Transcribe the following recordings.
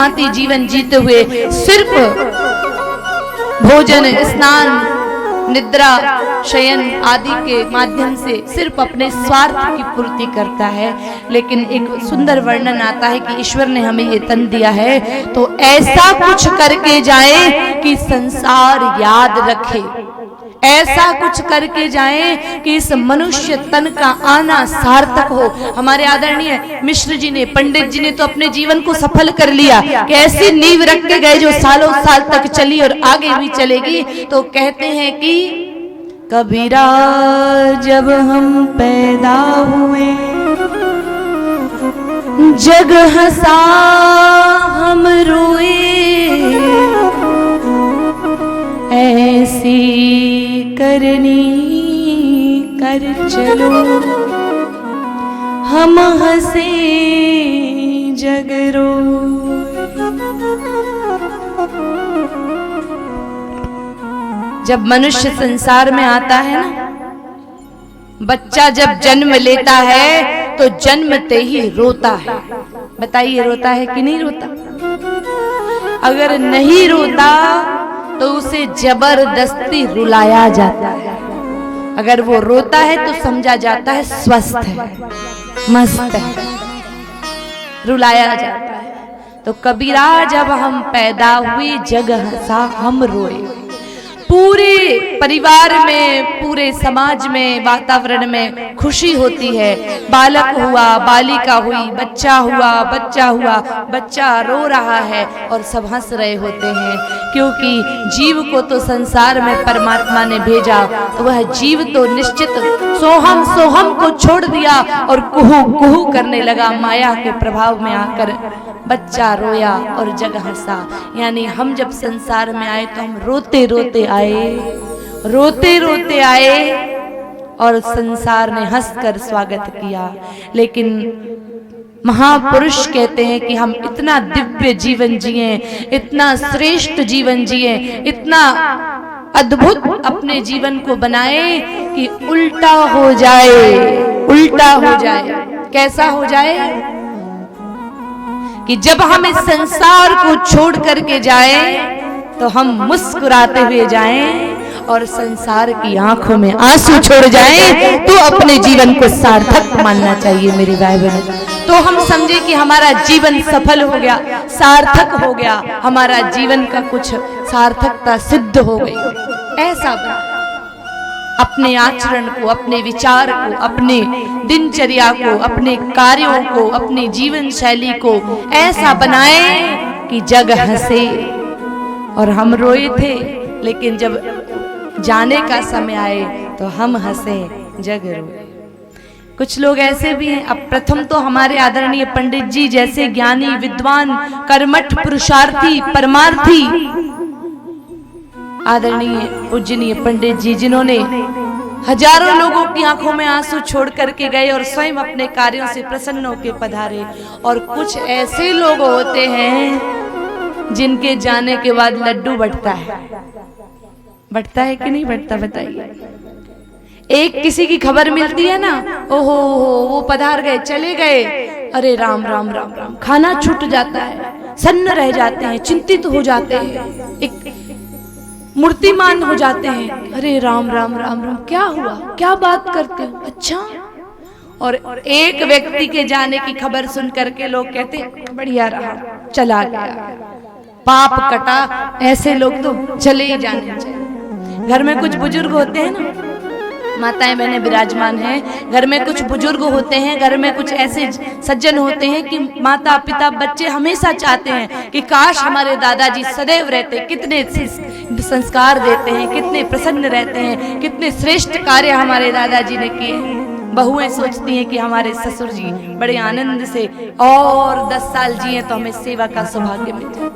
भांति जीवन जीते हुए सिर्फ भोजन, स्नान, निद्रा, शयन आदि के माध्यम से सिर्फ अपने स्वार्थ की पूर्ति करता है। लेकिन एक सुंदर वर्णन आता है कि ईश्वर ने हमें ये तन दिया है तो ऐसा कुछ करके जाए कि संसार याद रखे, ऐसा कुछ करके जाए कि इस मनुष्य तन का आना सार्थक हो। हमारे आदरणीय मिश्र जी ने, पंडित जी ने तो अपने जीवन को सफल कर लिया कि ऐसी नींव रख के गए जो सालों साल तक चली और आगे भी चलेगी। तो कहते हैं कि कबीरा जब हम पैदा हुए जग हंसा हम रोए, ऐसी करनी कर चलो हम हंसे जग रोए। जब मनुष्य संसार में आता है ना, बच्चा जब जन्म लेता है तो जन्मते ही रोता है। बताइए रोता है कि नहीं रोता? अगर नहीं रोता तो उसे जबरदस्ती रुलाया जाता है। अगर वो रोता है तो समझा जाता है स्वस्थ है, मस्त है, रुलाया जाता है। तो कबीरा जब हम पैदा हुए जग हंसा हम रोए। पूरे परिवार में, पूरे समाज में, वातावरण में खुशी होती है। बालक हुआ, बालिका हुई, बच्चा हुआ, बच्चा रो रहा है और सब हंस रहे होते हैं, क्योंकि जीव को तो संसार में परमात्मा ने भेजा तो वह जीव तो निश्चित सोहम सोहम को छोड़ दिया और कुहू कुहू करने लगा। माया के प्रभाव में आकर बच्चा रोया और जग हंसा। यानी हम जब संसार में आए तो हम रोते रोते आए और संसार ने हंसकर स्वागत किया। लेकिन महापुरुष कहते हैं कि हम इतना दिव्य जीवन जिए, इतना श्रेष्ठ जीवन जिए, इतना अद्भुत अपने जीवन को बनाए कि उल्टा हो जाए। कैसा हो जाए कि जब हम इस संसार को छोड़ करके जाएं तो हम मुस्कुराते हुए जाएं और संसार की आंखों में आंसू छोड़ जाएं तो अपने जीवन को सार्थक मानना चाहिए मेरी भाई बहनों। तो हम समझे कि हमारा जीवन सफल हो गया, सार्थक हो गया, हमारा जीवन का कुछ सार्थकता सिद्ध हो गई। ऐसा अपने आचरण को, अपने विचार को, अपने दिनचर्या को, अपने कार्यों को, अपनी जीवन शैली को ऐसा बनाए कि जग हंसे। और हम रोए थे, लेकिन जब जाने का समय आए तो हम हंसे जग रोए। कुछ लोग ऐसे भी हैं। अब प्रथम तो हमारे आदरणीय पंडित जी जैसे ज्ञानी, विद्वान, कर्मठ, पुरुषार्थी, परमार्थी आदरणीय पूजनीय पंडित जी, जिन्होंने हजारों लोगों की आंखों में आंसू छोड़ करके गए और स्वयं अपने कार्यों से प्रसन्न होकर पधारे। और कुछ ऐसे लोग होते हैं जिनके जाने के बाद लड्डू बंटता है कि नहीं बंटता? बताइए। एक किसी की खबर मिलती है ना, ओहो वो पधार गए, चले गए, अरे राम राम राम राम, खाना छूट जाता है, सन्न रह जाते हैं, चिंतित हो जाते हैं, एक मूर्तिमान हो जाते हैं। अरे राम राम राम राम, क्या हुआ, क्या बात करते हो? अच्छा। और एक व्यक्ति के जाने की खबर सुन करके लोग कहते बढ़िया रहा, चला गया, पाप कटा। ऐसे लोग तो चले ही जाने चाहिए। घर में कुछ बुजुर्ग होते हैं ना, माताएं बहनें विराजमान हैं, घर में कुछ बुजुर्ग होते हैं, घर में कुछ ऐसे सज्जन होते हैं कि माता पिता बच्चे हमेशा चाहते हैं कि काश हमारे दादाजी सदैव रहते, कितने संस्कार देते हैं, कितने प्रसन्न रहते हैं, कितने श्रेष्ठ कार्य हमारे दादाजी ने किए। बहुएं सोचती हैं कि हमारे ससुर जी बड़े आनंद से और 10 साल जिए तो हमें सेवा का सौभाग्य मिले।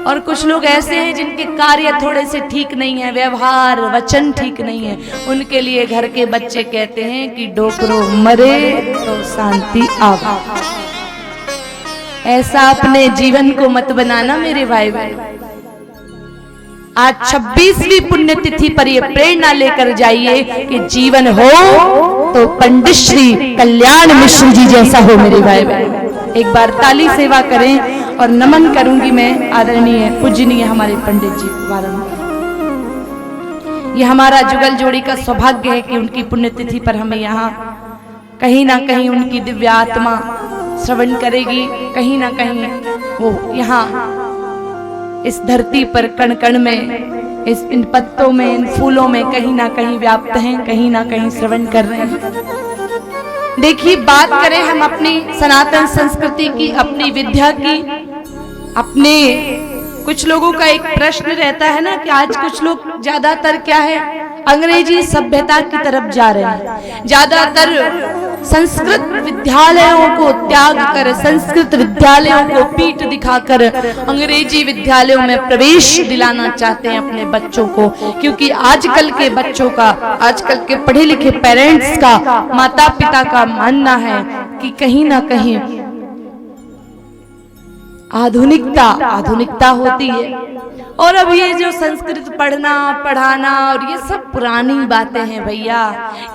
और कुछ लोग ऐसे हैं जिनके कार्य थोड़े से ठीक नहीं है, व्यवहार वचन ठीक नहीं है, उनके लिए घर के बच्चे कहते हैं कि डोकरो मरे तो शांति आवे। ऐसा अपने जीवन को मत बनाना मेरे भाई बहन। आज 26वीं पुण्यतिथि पर ये प्रेरणा लेकर जाइए कि जीवन हो तो पंडित श्री कल्याण मिश्र जी जैसा हो मेरे भाई बहन। एक बार ताली सेवा करें और नमन करूंगी मैं आदरणीय पूजनीय हमारे पंडित जी बारंबार। ये हमारा जुगल जोड़ी का सौभाग्य है कि उनकी पुण्यतिथि पर हमें यहाँ कहीं ना कहीं उनकी दिव्य आत्मा श्रवण करेगी, कहीं ना कहीं वो यहाँ इस धरती पर कण कण में, इन पत्तों में, इन फूलों में कहीं ना कहीं व्याप्त हैं, कहीं ना कहीं श्रवण कर रहे हैं। देखिए, बात करें हम अपनी सनातन संस्कृति की, अपनी विद्या की, अपने कुछ लोगों का एक प्रश्न रहता है ना कि आज कुछ लोग ज्यादातर क्या है, अंग्रेजी सभ्यता की तरफ जा रहे हैं। ज्यादातर संस्कृत विद्यालयों को त्याग कर, संस्कृत विद्यालयों को पीठ दिखाकर अंग्रेजी विद्यालयों में प्रवेश दिलाना चाहते हैं अपने बच्चों को, क्योंकि आजकल के बच्चों का, आजकल के पढ़े लिखे पेरेंट्स का, माता पिता का मानना है कि कहीं ना कहीं आधुनिकता होती है। और अब ये जो संस्कृत पढ़ना पढ़ाना और ये सब पुरानी बातें हैं भैया,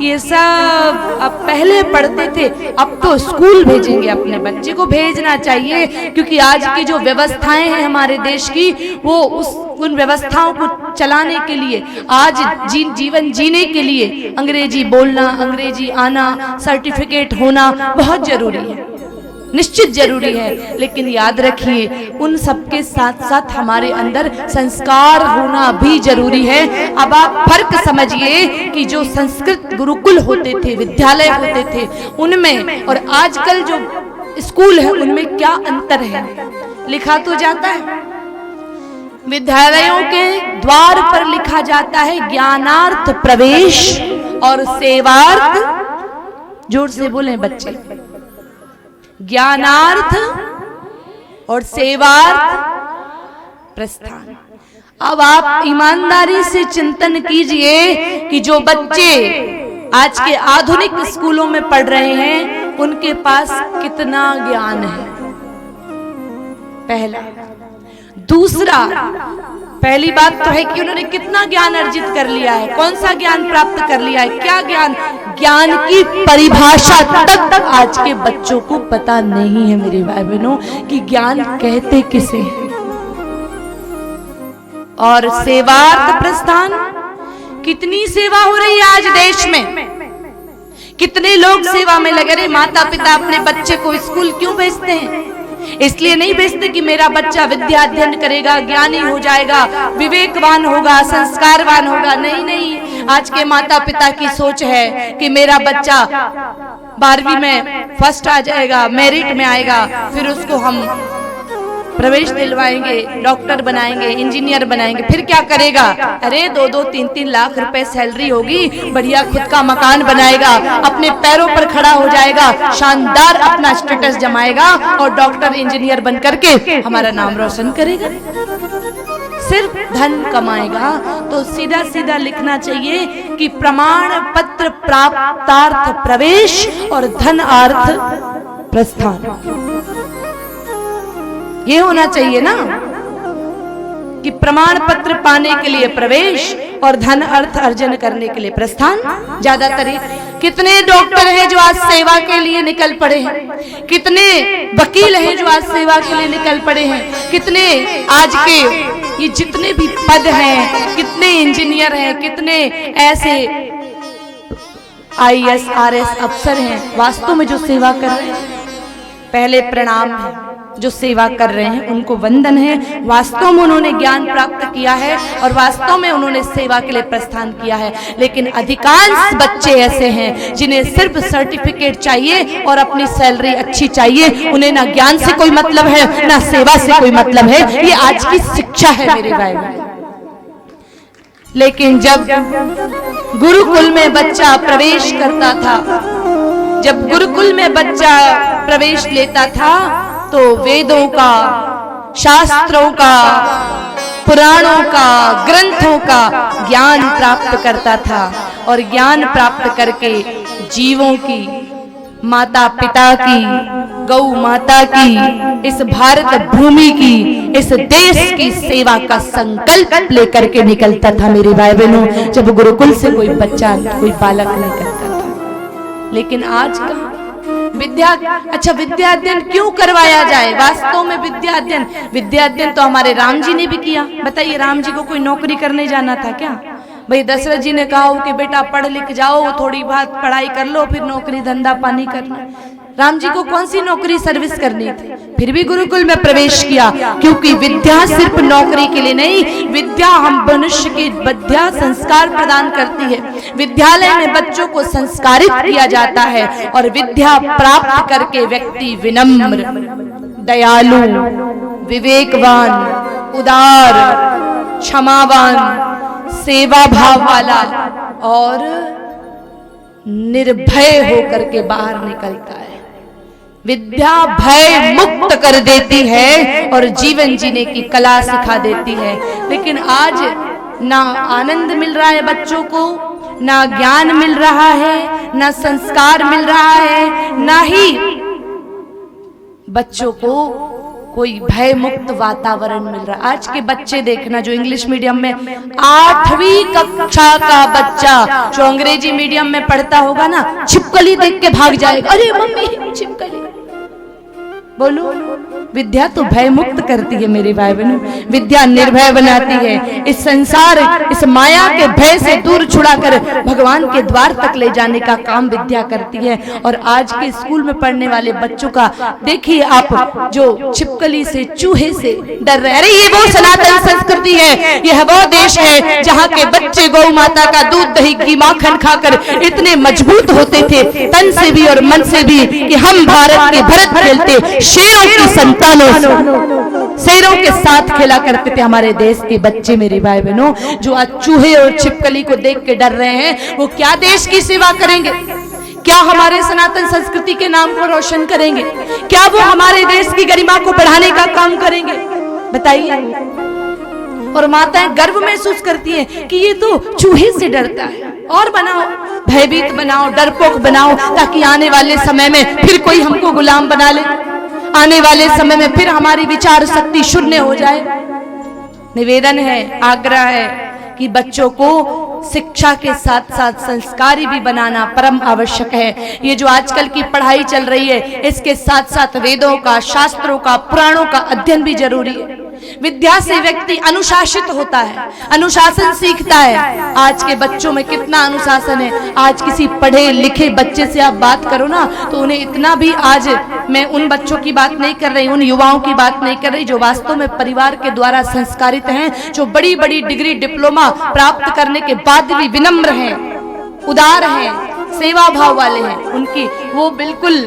ये सब अब पहले पढ़ते थे, अब तो स्कूल भेजेंगे अपने बच्चे को, भेजना चाहिए, क्योंकि आज की जो व्यवस्थाएं हैं हमारे देश की, वो उन व्यवस्थाओं को चलाने के लिए, आज जीवन जीने के लिए अंग्रेजी बोलना, अंग्रेजी आना, सर्टिफिकेट होना बहुत जरूरी है, निश्चित जरूरी है। लेकिन याद रखिए, उन सबके साथ साथ हमारे अंदर संस्कार होना भी जरूरी है। अब आप फर्क समझिए कि जो संस्कृत गुरुकुल होते थे, विद्यालय होते थे, उनमें और आजकल जो स्कूल है उनमें क्या अंतर है। लिखा तो जाता है, विद्यालयों के द्वार पर लिखा जाता है ज्ञानार्थ प्रवेश और सेवार्थ, जोर से बोलें बच्चे, ज्ञानार्थ और सेवार्थ प्रस्थान। अब आप ईमानदारी से चिंतन कीजिए कि जो बच्चे आज के आधुनिक स्कूलों में पढ़ रहे हैं उनके पास कितना ज्ञान है, पहला। दूसरा, पहली बात तो है कि उन्होंने कितना ज्ञान अर्जित कर लिया है, कौन सा ज्ञान प्राप्त कर लिया है, क्या ज्ञान, ज्ञान की परिभाषा तक आज के बच्चों को पता नहीं है मेरे भाई बहनों कि ज्ञान कहते किसे हैं। और सेवार्थ प्रस्थान, कितनी सेवा हो रही है आज देश में, कितने लोग सेवा में लगे रहे। माता पिता अपने बच्चे को स्कूल क्यों भेजते हैं? इसलिए नहीं भेजते कि मेरा बच्चा विद्या अध्ययन करेगा, ज्ञानी हो जाएगा, विवेकवान होगा, संस्कारवान होगा। नहीं नहीं, आज के माता पिता की सोच है कि मेरा बच्चा 12वीं में फर्स्ट आ जाएगा, मेरिट में आएगा, फिर उसको हम प्रवेश दिलवाएंगे, डॉक्टर बनाएंगे, इंजीनियर बनाएंगे, फिर क्या करेगा? अरे 2-2, 3-3 लाख रुपए सैलरी होगी, बढ़िया खुद का मकान बनाएगा, अपने पैरों पर खड़ा हो जाएगा, शानदार अपना स्टेटस जमाएगा और डॉक्टर इंजीनियर बन करके हमारा नाम रोशन करेगा, सिर्फ धन कमाएगा। तो सीधा सीधा लिखना चाहिए कि प्रमाण पत्र प्राप्तार्थ प्रवेश और धनार्थ प्रस्थान। ये होना चाहिए ना कि प्रमाण पत्र पाने के लिए प्रवेश और धन अर्थ अर्जन करने के लिए प्रस्थान। ज्यादातर कितने डॉक्टर हैं जो आज सेवा के लिए निकल पड़े हैं, कितने वकील हैं जो आज सेवा के लिए निकल पड़े हैं, कितने आज के ये जितने भी पद हैं, कितने इंजीनियर हैं, कितने ऐसे IAS RS अफसर हैं वास्तव में जो सेवा कर रहे हैं। पहले प्रणाम है, जो सेवा कर रहे हैं उनको वंदन है, वास्तव में उन्होंने ज्ञान प्राप्त किया है और वास्तव में उन्होंने सेवा के लिए प्रस्थान किया है। लेकिन अधिकांश बच्चे ऐसे हैं जिन्हें सिर्फ सर्टिफिकेट चाहिए और अपनी सैलरी अच्छी चाहिए, उन्हें ना ज्ञान से कोई मतलब है ना सेवा से कोई मतलब है। ये आज की शिक्षा है मेरे भाई। लेकिन जब गुरुकुल में बच्चा प्रवेश करता था, जब गुरुकुल में बच्चा प्रवेश लेता था तो वेदों का, शास्त्रों का, पुराणों का, ग्रंथों का ज्ञान प्राप्त करता था और ज्ञान प्राप्त करके जीवों की, माता पिता की, गौ माता की, इस भारत भूमि की, इस देश की सेवा का संकल्प लेकर के निकलता था मेरे भाई बहनों। जब गुरुकुल से कोई बच्चा, कोई बालक निकलता था। लेकिन आज का अच्छा विद्या अध्ययन क्यों करवाया जाए? वास्तव में विद्या अध्ययन तो हमारे राम जी ने भी किया। बताइए, राम जी को कोई नौकरी करने जाना था क्या? भाई दशरथ जी ने कहा कि बेटा पढ़ लिख जाओ, थोड़ी बहुत पढ़ाई कर लो, फिर नौकरी धंधा पानी करना। राम जी को कौन सी नौकरी सर्विस करनी थी? फिर भी गुरुकुल में प्रवेश किया, क्योंकि विद्या सिर्फ नौकरी के लिए नहीं, विद्या हम मनुष्य की विद्या संस्कार प्रदान करती है। विद्यालय में बच्चों को संस्कारित किया जाता है और विद्या प्राप्त करके व्यक्ति विनम्र, दयालु, विवेकवान, उदार, क्षमावान, सेवा भाव वाला और निर्भय होकर के बाहर निकलता है। विद्या भय मुक्त कर देती है और जीवन जीने की कला सिखा देती है। लेकिन आज ना आनंद मिल रहा है बच्चों को, ना ज्ञान मिल रहा है, ना संस्कार मिल रहा है, ना ही बच्चों को कोई भय मुक्त वातावरण मिल रहा। आज के बच्चे देखना, जो इंग्लिश मीडियम में 8वीं कक्षा का बच्चा जो अंग्रेजी मीडियम में पढ़ता होगा ना, छिपकली देख के भाग जाएगा, अरे मम्मी छिपकली। बोलो, विद्या तो भय मुक्त करती है मेरे भाई बहनों, विद्या निर्भय बनाती है। इस संसार, इस माया के भय से दूर छुड़ाकर भगवान के द्वार तक ले जाने का काम विद्या करती है। और आज के स्कूल में पढ़ने वाले बच्चों का देखिए आप, जो छिपकली से, चूहे से डर रहे। अरे ये वो सनातन संस्कृति है, यह वो देश है जहाँ के बच्चे गौ माता का दूध दही घी माखन खाकर इतने मजबूत होते थे, तन से भी और मन से भी, कि हम भारत के भरत खेलते शेरों की संतानों शेरों के साथ खेला करते थे हमारे देश के बच्चे। मेरे भाई बहनों, जो आज चूहे और छिपकली को देख के डर रहे हैं, वो क्या देश की सेवा करेंगे? क्या हमारे सनातन संस्कृति के नाम को रोशन करेंगे? क्या वो हमारे देश की गरिमा को बढ़ाने का काम करेंगे? बताइए। और माताएं गर्व महसूस करती हैं कि ये तो चूहे से डरता है। और बनाओ, भयभीत बनाओ, डरपोक बनाओ, ताकि आने वाले समय में फिर कोई हमको गुलाम बना ले, आने वाले समय में फिर हमारी विचार शक्ति शून्य हो जाए। निवेदन है, आग्रह है कि बच्चों को शिक्षा के साथ साथ संस्कारी भी बनाना परम आवश्यक है। ये जो आजकल की पढ़ाई चल रही है, इसके साथ साथ वेदों का, शास्त्रों का, पुराणों का अध्ययन भी जरूरी है। विद्या से व्यक्ति अनुशासित होता है, अनुशासन सीखता है। आज के बच्चों में कितना अनुशासन है। आज किसी पढ़े लिखे बच्चे से आप बात करो ना, तो उन्हें इतना भी, आज मैं उन बच्चों की बात नहीं कर रही, उन युवाओं की बात नहीं कर रही जो वास्तव में परिवार के द्वारा संस्कारित हैं, जो बड़ी बड़ी डिग्री डिप्लोमा प्राप्त करने के बाद भी विनम्र हैं, उदार हैं, सेवा भाव वाले हैं। उनकी वो बिल्कुल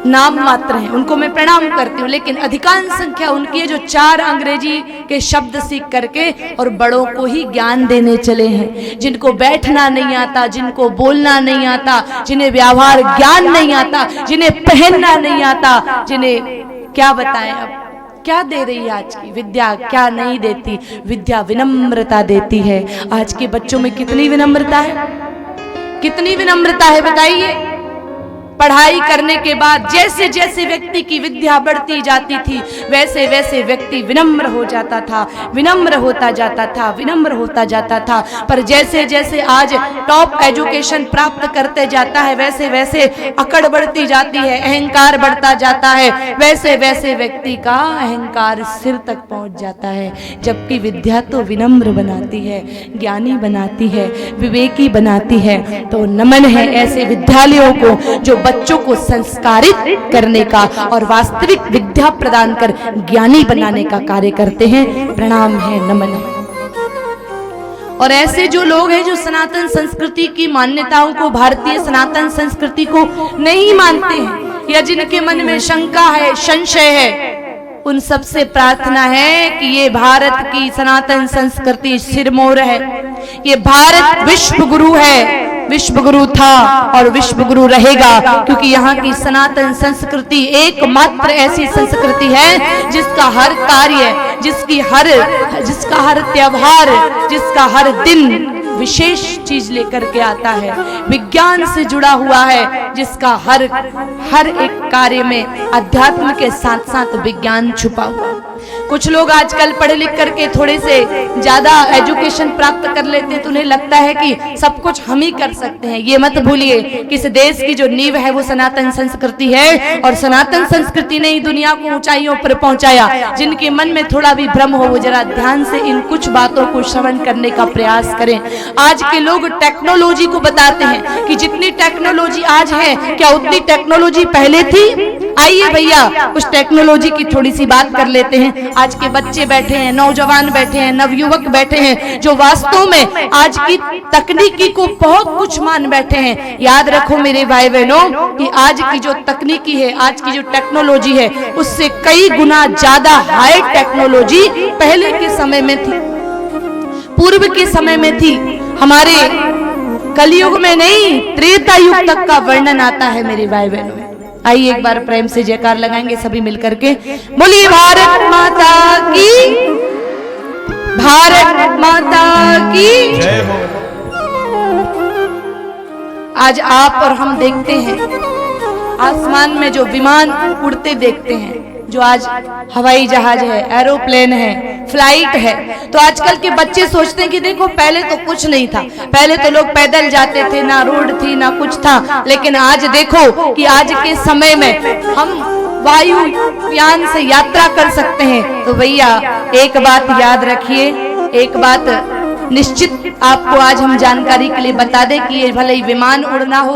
नाम मात्र हैं, उनको मैं प्रणाम करती हूँ। लेकिन अधिकांश संख्या उनकी है जो 4 अंग्रेजी के शब्द सीख करके और बड़ों को ही ज्ञान देने चले हैं, जिनको बैठना नहीं आता, जिनको बोलना नहीं आता, जिन्हें व्यवहार ज्ञान नहीं आता, जिन्हें पहनना नहीं आता, जिन्हें क्या बताएं अब क्या दे रही है आज की विद्या, क्या नहीं देती। विद्या विनम्रता देती है। आज के बच्चों में कितनी विनम्रता है, कितनी विनम्रता है बताइए। पढ़ाई करने के बाद जैसे जैसे व्यक्ति की विद्या बढ़ती जाती थी, वैसे वैसे व्यक्ति विनम्र हो जाता था, विनम्र होता जाता था, विनम्र होता जाता था। पर जैसे जैसे आज टॉप एजुकेशन प्राप्त करते जाता है, वैसे वैसे अकड़ बढ़ती जाती है, अहंकार बढ़ता जाता है, वैसे वैसे व्यक्ति का अहंकार सिर तक पहुंच जाता है। जबकि विद्या तो विनम्र बनाती है, ज्ञानी बनाती है, विवेकी बनाती है। तो नमन है ऐसे विद्यालयों को जो बच्चों को संस्कारित करने का और वास्तविक विद्या प्रदान कर ज्ञानी बनाने का कार्य करते हैं। प्रणाम है, नमन है। और ऐसे जो लोग हैं जो सनातन संस्कृति की मान्यताओं को, भारतीय सनातन संस्कृति को नहीं मानते हैं, या जिनके मन में शंका है, संशय है, उन सबसे प्रार्थना है कि ये भारत की सनातन संस्कृति सिरमौर है। ये भारत विश्व गुरु है, विश्व गुरु था और विश्व गुरु रहेगा, क्योंकि यहाँ की सनातन संस्कृति एकमात्र ऐसी संस्कृति है जिसका हर कार्य, जिसका हर त्योहार, जिसका हर दिन विशेष चीज लेकर के आता है, विज्ञान से जुड़ा हुआ है, जिसका हर एक कार्य में अध्यात्म के साथ साथ विज्ञान छुपा हुआ। कुछ लोग आजकल पढ़े लिख करके थोड़े से ज्यादा एजुकेशन प्राप्त कर लेते हैं तो उन्हें लगता है कि सब कुछ हम ही कर सकते हैं। ये मत भूलिए कि इस देश की जो नींव है वो सनातन संस्कृति है, और सनातन संस्कृति ने ही दुनिया को ऊंचाइयों पर पहुंचाया। जिनके मन में थोड़ा भी भ्रम हो वो जरा ध्यान से इन कुछ बातों को श्रवण करने का प्रयास करें। आज के लोग टेक्नोलॉजी को बताते हैं कि जितनी टेक्नोलॉजी आज है क्या उतनी टेक्नोलॉजी पहले थी? आइए भैया उस टेक्नोलॉजी की थोड़ी सी बात कर लेते हैं। आज के बच्चे बैठे हैं, नौजवान बैठे हैं, नवयुवक बैठे हैं जो वास्तव में आज की तकनीकी को बहुत कुछ मान बैठे हैं। याद रखो मेरे भाई बहनों कि आज की जो तकनीकी है, आज की जो टेक्नोलॉजी है उससे कई गुना ज्यादा हाई टेक्नोलॉजी पहले के समय में थी, पूर्व के समय में थी। हमारे कलयुग में नहीं, त्रेता युग तक का वर्णन आता है मेरे भाई बहनों। आइए एक बार प्रेम से जयकार लगाएंगे सभी मिलकर के। बोलिए भारत माता की, भारत माता की जय हो। आज आप और हम देखते हैं आसमान में जो विमान उड़ते देखते हैं, जो आज हवाई जहाज है, एरोप्लेन है, फ्लाइट है, तो आजकल के बच्चे सोचते हैं कि देखो पहले तो कुछ नहीं था, पहले तो लोग पैदल जाते थे, ना रोड थी ना कुछ था, लेकिन आज देखो कि आज के समय में हम वायुयान से यात्रा कर सकते हैं। तो भैया एक बात याद रखिए, एक बात निश्चित आपको आज हम जानकारी के लिए बता दें कि ये भले ही विमान उड़ना हो,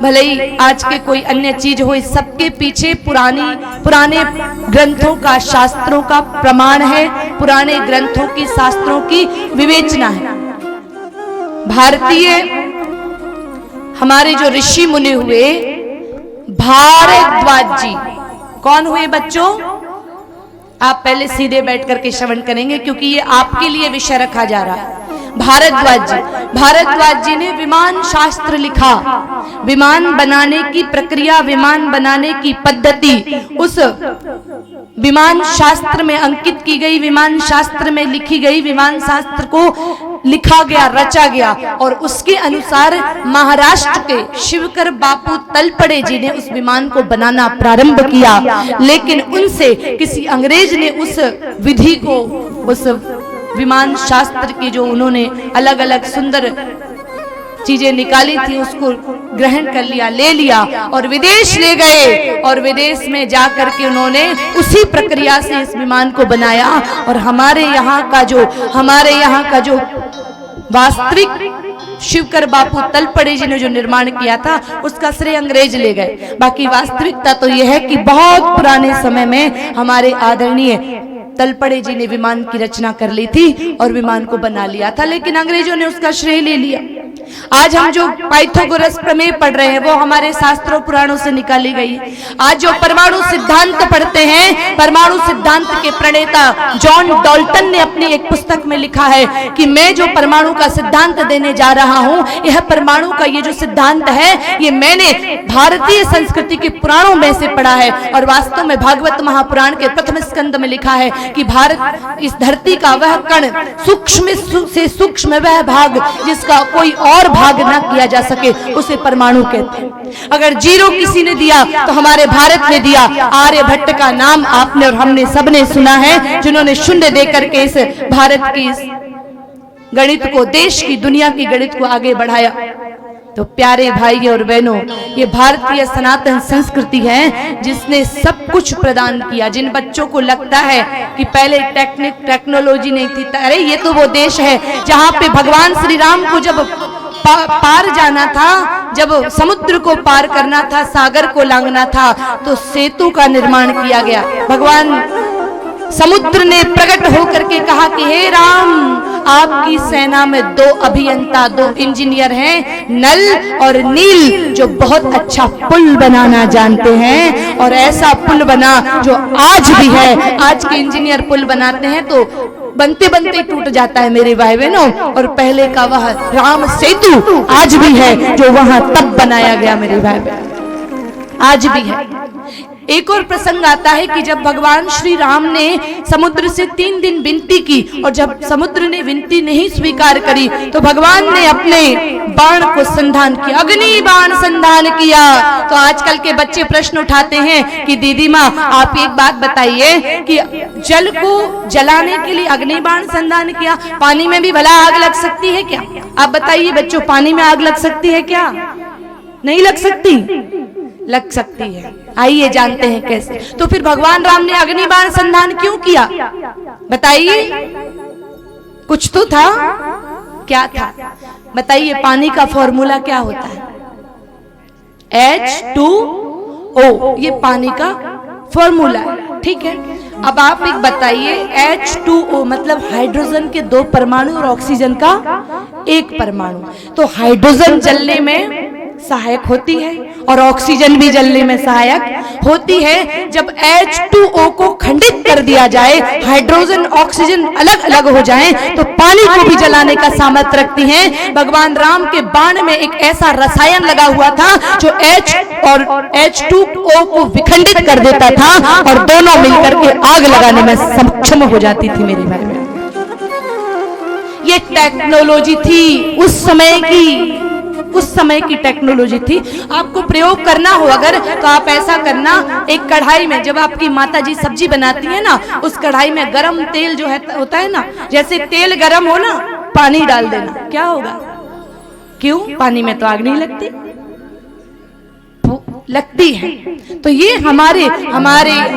भले ही आज के कोई अन्य चीज हो, इस सबके पीछे पुराने ग्रंथों का, शास्त्रों का प्रमाण है, पुराने ग्रंथों की, शास्त्रों की विवेचना है। भारतीय हमारे जो ऋषि मुनि हुए, भारद्वाज जी, कौन हुए बच्चों? आप पहले सीधे बैठ करके श्रवण करेंगे क्योंकि ये आपके लिए विषय रखा जा रहा है। भारद्वाज जी ने विमान शास्त्र लिखा। विमान बनाने की प्रक्रिया, विमान बनाने की पद्धति उस विमान शास्त्र में अंकित की गई, विमान शास्त्र में लिखी गई, विमान शास्त्र को लिखा गया, रचा गया, और उसके अनुसार महाराष्ट्र के शिवकर बापू तलपड़े जी ने उस विमान को बनाना प्रारंभ किया। लेकिन उनसे किसी अंग्रेज ने उस विधि को, उस विमान शास्त्र की जो उन्होंने अलग अलग सुंदर चीजें निकाली थी, उसको ग्रहण कर लिया, ले लिया और विदेश ले गए, और विदेश में जाकर के उन्होंने उसी प्रक्रिया से इस विमान को बनाया। और हमारे यहाँ का जो वास्तविक शिवकर बापू तलपड़े जी ने जो निर्माण किया था उसका श्रेय अंग्रेज ले गए। बाकी वास्तविकता तो यह है कि बहुत पुराने समय में हमारे आदरणीय तलपड़े जी ने विमान की रचना कर ली थी और विमान को बना लिया था, लेकिन अंग्रेजों ने उसका श्रेय ले लिया। आज हम जो पाइथागोरस प्रमेय पढ़ रहे हैं वो हमारे शास्त्रों पुराणों से निकाली गई है। आज जो परमाणु सिद्धांत पढ़ते हैं, परमाणु सिद्धांत के प्रणेता जॉन डाल्टन ने अपनी एक पुस्तक में लिखा है कि मैं जो परमाणु का सिद्धांत देने जा रहा हूं, यह परमाणु का ये जो सिद्धांत है ये मैंने भारतीय संस्कृति के पुराणों में से पढ़ा है। और वास्तव में भागवत महापुराण के प्रथम स्कंद में लिखा है कि भारत इस धरती का वह कण, सूक्ष्म से सूक्ष्म वह भाग जिसका कोई और भाग न किया जा सके, उसे परमाणु कहते हैं। अगर जीरो किसी ने दिया तो हमारे भारत ने दिया। आर्यभट्ट का नाम आपने और हमने सबने सुना है, जिन्होंने शून्य देकर के इस भारत की गणित को, देश की, दुनिया की गणित को आगे बढ़ाया। तो प्यारे भाई और बहनों, ये भारतीय सनातन संस्कृति है जिसने सब कुछ प्रदान किया। जिन बच्चों को लगता है कि पहले टेक्नोलॉजी नहीं थी, अरे ये तो वो देश है जहाँ पे भगवान श्री राम को जब पार जाना था, जब समुद्र को पार करना था, सागर को लांघना था, तो सेतु का निर्माण किया गया। भगवान समुद्र ने प्रकट होकर के कहा कि हे राम, आपकी सेना में 2 अभियंता, 2 इंजीनियर हैं, नल और नील, जो बहुत अच्छा पुल बनाना जानते हैं। और ऐसा पुल बना जो आज भी है। आज के इंजीनियर पुल बनाते हैं तो बनते बनते टूट जाता है मेरे भाई बहनों, और पहले का वह राम सेतु आज भी है जो वहां तब बनाया गया मेरे भाई बहन, आज भी है। एक और प्रसंग आता है कि जब भगवान श्री राम ने समुद्र से 3 दिन विनती की और जब समुद्र ने विनती नहीं स्वीकार करी तो भगवान ने अपने बाण को संधान किया, अग्नि बाण संधान किया। तो आजकल के बच्चे प्रश्न उठाते हैं कि दीदी माँ आप एक बात बताइए कि जल को जलाने के लिए अग्नि बाण संधान किया, पानी में भी भला आग लग सकती है क्या? आप बताइए बच्चों, पानी में आग लग सकती है क्या? नहीं लग सकती? लग सकती है। आइए जानते हैं कैसे। तो फिर भगवान राम ने अग्नि बाण संधान क्यों किया बताइए? कुछ तो था, क्या था बताइए? पानी का फॉर्मूला क्या होता है? H2O, ये पानी का फॉर्मूला है, ठीक है। अब आप एक बताइए, H2O मतलब हाइड्रोजन के 2 परमाणु और ऑक्सीजन का 1 परमाणु। तो हाइड्रोजन जलने में सहायक होती है और ऑक्सीजन भी जलने में सहायक होती है। जब H2O को खंडित कर दिया जाए, हाइड्रोजन ऑक्सीजन अलग अलग हो जाएं, तो पानी को भी जलाने का सामर्थ्य रखती हैं। भगवान राम के बाण में एक ऐसा रसायन लगा हुआ था जो H और H2O को विखंडित कर देता था और दोनों मिलकर के आग लगाने में सक्षम हो जाती थी। मेरे भाई में ये टेक्नोलॉजी थी, उस समय की टेक्नोलॉजी थी। आपको प्रयोग करना हो अगर तो आप ऐसा करना, एक कढ़ाई में जब आपकी माता जी सब्जी बनाती है ना, उस कढ़ाई में गरम तेल जो है होता है ना, जैसे तेल गरम हो ना, पानी डाल देना। क्या होगा? क्यों? पानी में तो आग नहीं लगती, लगती है। तो ये हमारे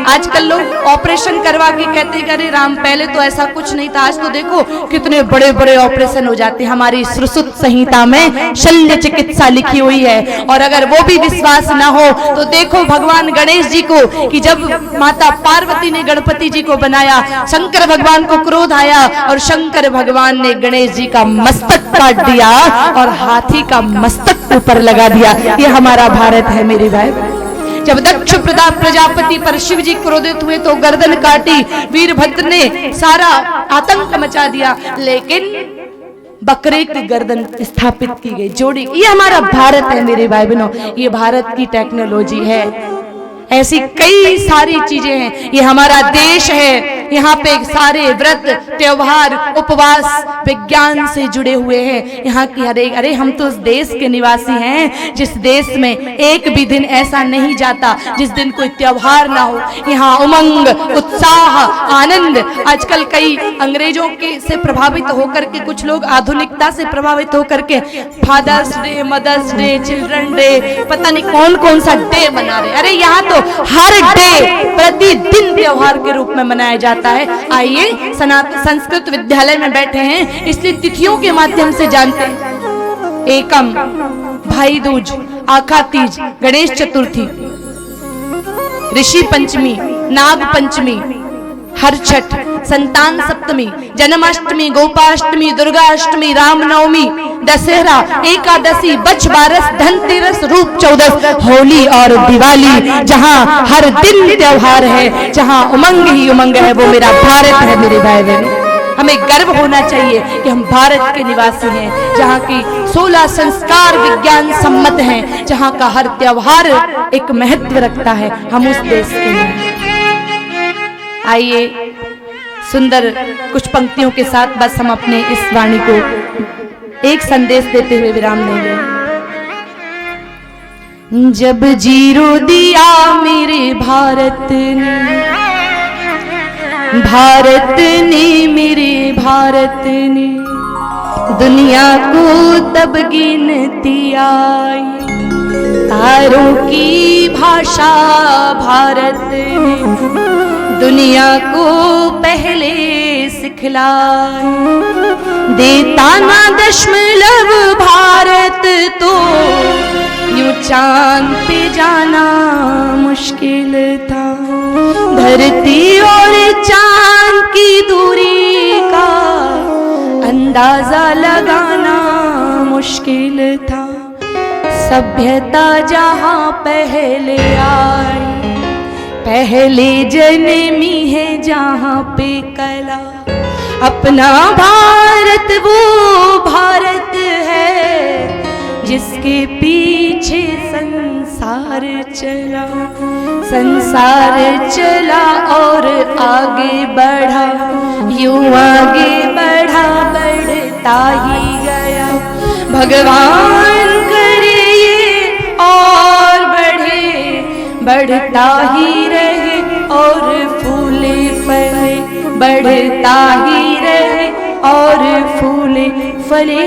आजकल लोग ऑपरेशन करवा के कहते हैं अरे राम पहले तो ऐसा कुछ नहीं था, आज तो देखो कितने बड़े बड़े ऑपरेशन हो जाते हैं। हमारी सुश्रुत संहिता में शल्य चिकित्सा लिखी हुई है। और अगर वो भी विश्वास ना हो तो देखो भगवान गणेश जी को, कि जब माता पार्वती ने गणपति जी को बनाया, शंकर भगवान को क्रोध आया और शंकर भगवान ने गणेश जी का मस्तक काट दिया और हाथी का मस्तक ऊपर लगा दिया। ये हमारा भारत है मेरे भाई। जब दक्ष प्रजापति पर शिव जी क्रोधित हुए तो गर्दन काटी, वीरभद्र ने सारा आतंक मचा दिया, लेकिन बकरे की गर्दन स्थापित की गई, जोड़ी। ये हमारा भारत है मेरे भाई बहनों, ये भारत की टेक्नोलॉजी है। ऐसी कई सारी चीजें हैं, ये हमारा देश है। यहाँ पे सारे व्रत, त्योहार, उपवास विज्ञान से जुड़े हुए हैं। यहाँ की अरे हम तो उस देश के निवासी हैं जिस देश में एक भी दिन ऐसा नहीं जाता जिस दिन कोई त्योहार ना हो। यहाँ उमंग, उत्साह, आनंद। आजकल कई अंग्रेजों के से प्रभावित होकर के कुछ लोग आधुनिकता से प्रभावित होकर के Father's Day, Mother's Day, Children Day, पता नहीं कौन कौन सा डे मना रहे। अरे यहाँ तो हर डे प्रतिदिन त्योहार के रूप में मनाया जाता है। आइए संस्कृत विद्यालय में बैठे हैं, इसलिए तिथियों के माध्यम से जानते हैं। एकम, भाई दूज, आखा तीज, गणेश चतुर्थी, ऋषि पंचमी, नाग पंचमी, हर छठ, संतान सप्तमी, जन्माष्टमी, गोपाष्टमी, दुर्गाष्टमी, रामनवमी, दशहरा, एकादशी, बछ बारस, धनतेरस, रूप चौदस, होली और दिवाली। जहाँ हर दिन त्योहार है, जहाँ उमंग ही उमंग है, वो मेरा भारत है मेरे भाई बहन। हमें गर्व होना चाहिए कि हम भारत के निवासी हैं, जहाँ की 16 संस्कार विज्ञान सम्मत हैं, जहाँ का हर त्योहार एक महत्व रखता है। हम उस देश के हैं। आइए सुंदर कुछ पंक्तियों के साथ बस हम अपने इस वाणी को एक संदेश देते हुए विराम देंगे। जब जीरो दिया मेरे भारत ने मेरे भारत ने, दुनिया को तब गिनती आई, तारों की भाषा भारत ने दुनिया को पहले सिखलाई। देता ना दशमलव भारत तो यूं चांद पे जाना मुश्किल था। धरती और चांद की दूरी का अंदाजा लगाना मुश्किल था। सभ्यता जहां पहले आई, पहले जन्मी है जहाँ पे कला। अपना भारत वो भारत है जिसके पीछे संसार चला, संसार चला और आगे बढ़ा, यूं आगे बढ़ा बढ़ता ही गया। भगवान करे ये और बढ़े, बढ़ता ही रहे और फूले फले, बढ़ता ही रहे और फूले फले,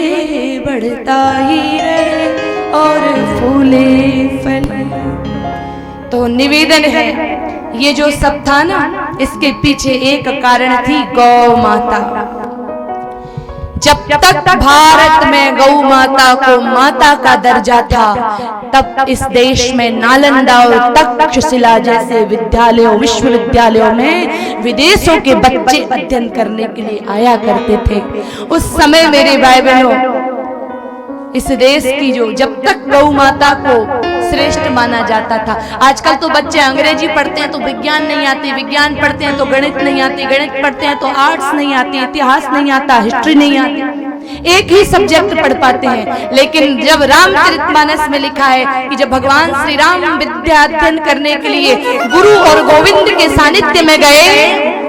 बढ़ता ही रहे और फूले फले। तो निवेदन है, ये जो सब था ना, इसके पीछे एक कारण थी गौ माता। जब तक भारत में गौ माता को माता का दर्जा था, तब इस देश में नालंदा और तक्षशिला जैसे विद्यालयों, विश्वविद्यालयों में विदेशों के बच्चे अध्ययन करने के लिए आया करते थे। उस समय मेरे भाई बहनों, इस देश की जो जब तक गौ माता को श्रेष्ठ माना जाता था, आजकल तो बच्चे अंग्रेजी पढ़ते हैं तो विज्ञान नहीं आती, विज्ञान पढ़ते हैं तो गणित नहीं आती, गणित पढ़ते हैं तो आर्ट्स नहीं आती, इतिहास नहीं आता, हिस्ट्री नहीं आती, एक ही सब्जेक्ट पढ़ पाते हैं। लेकिन जब रामचरितमानस में लिखा है कि जब भगवान श्री राम विद्या अध्ययन करने के लिए गुरु और गोविंद के सानिध्य में गए,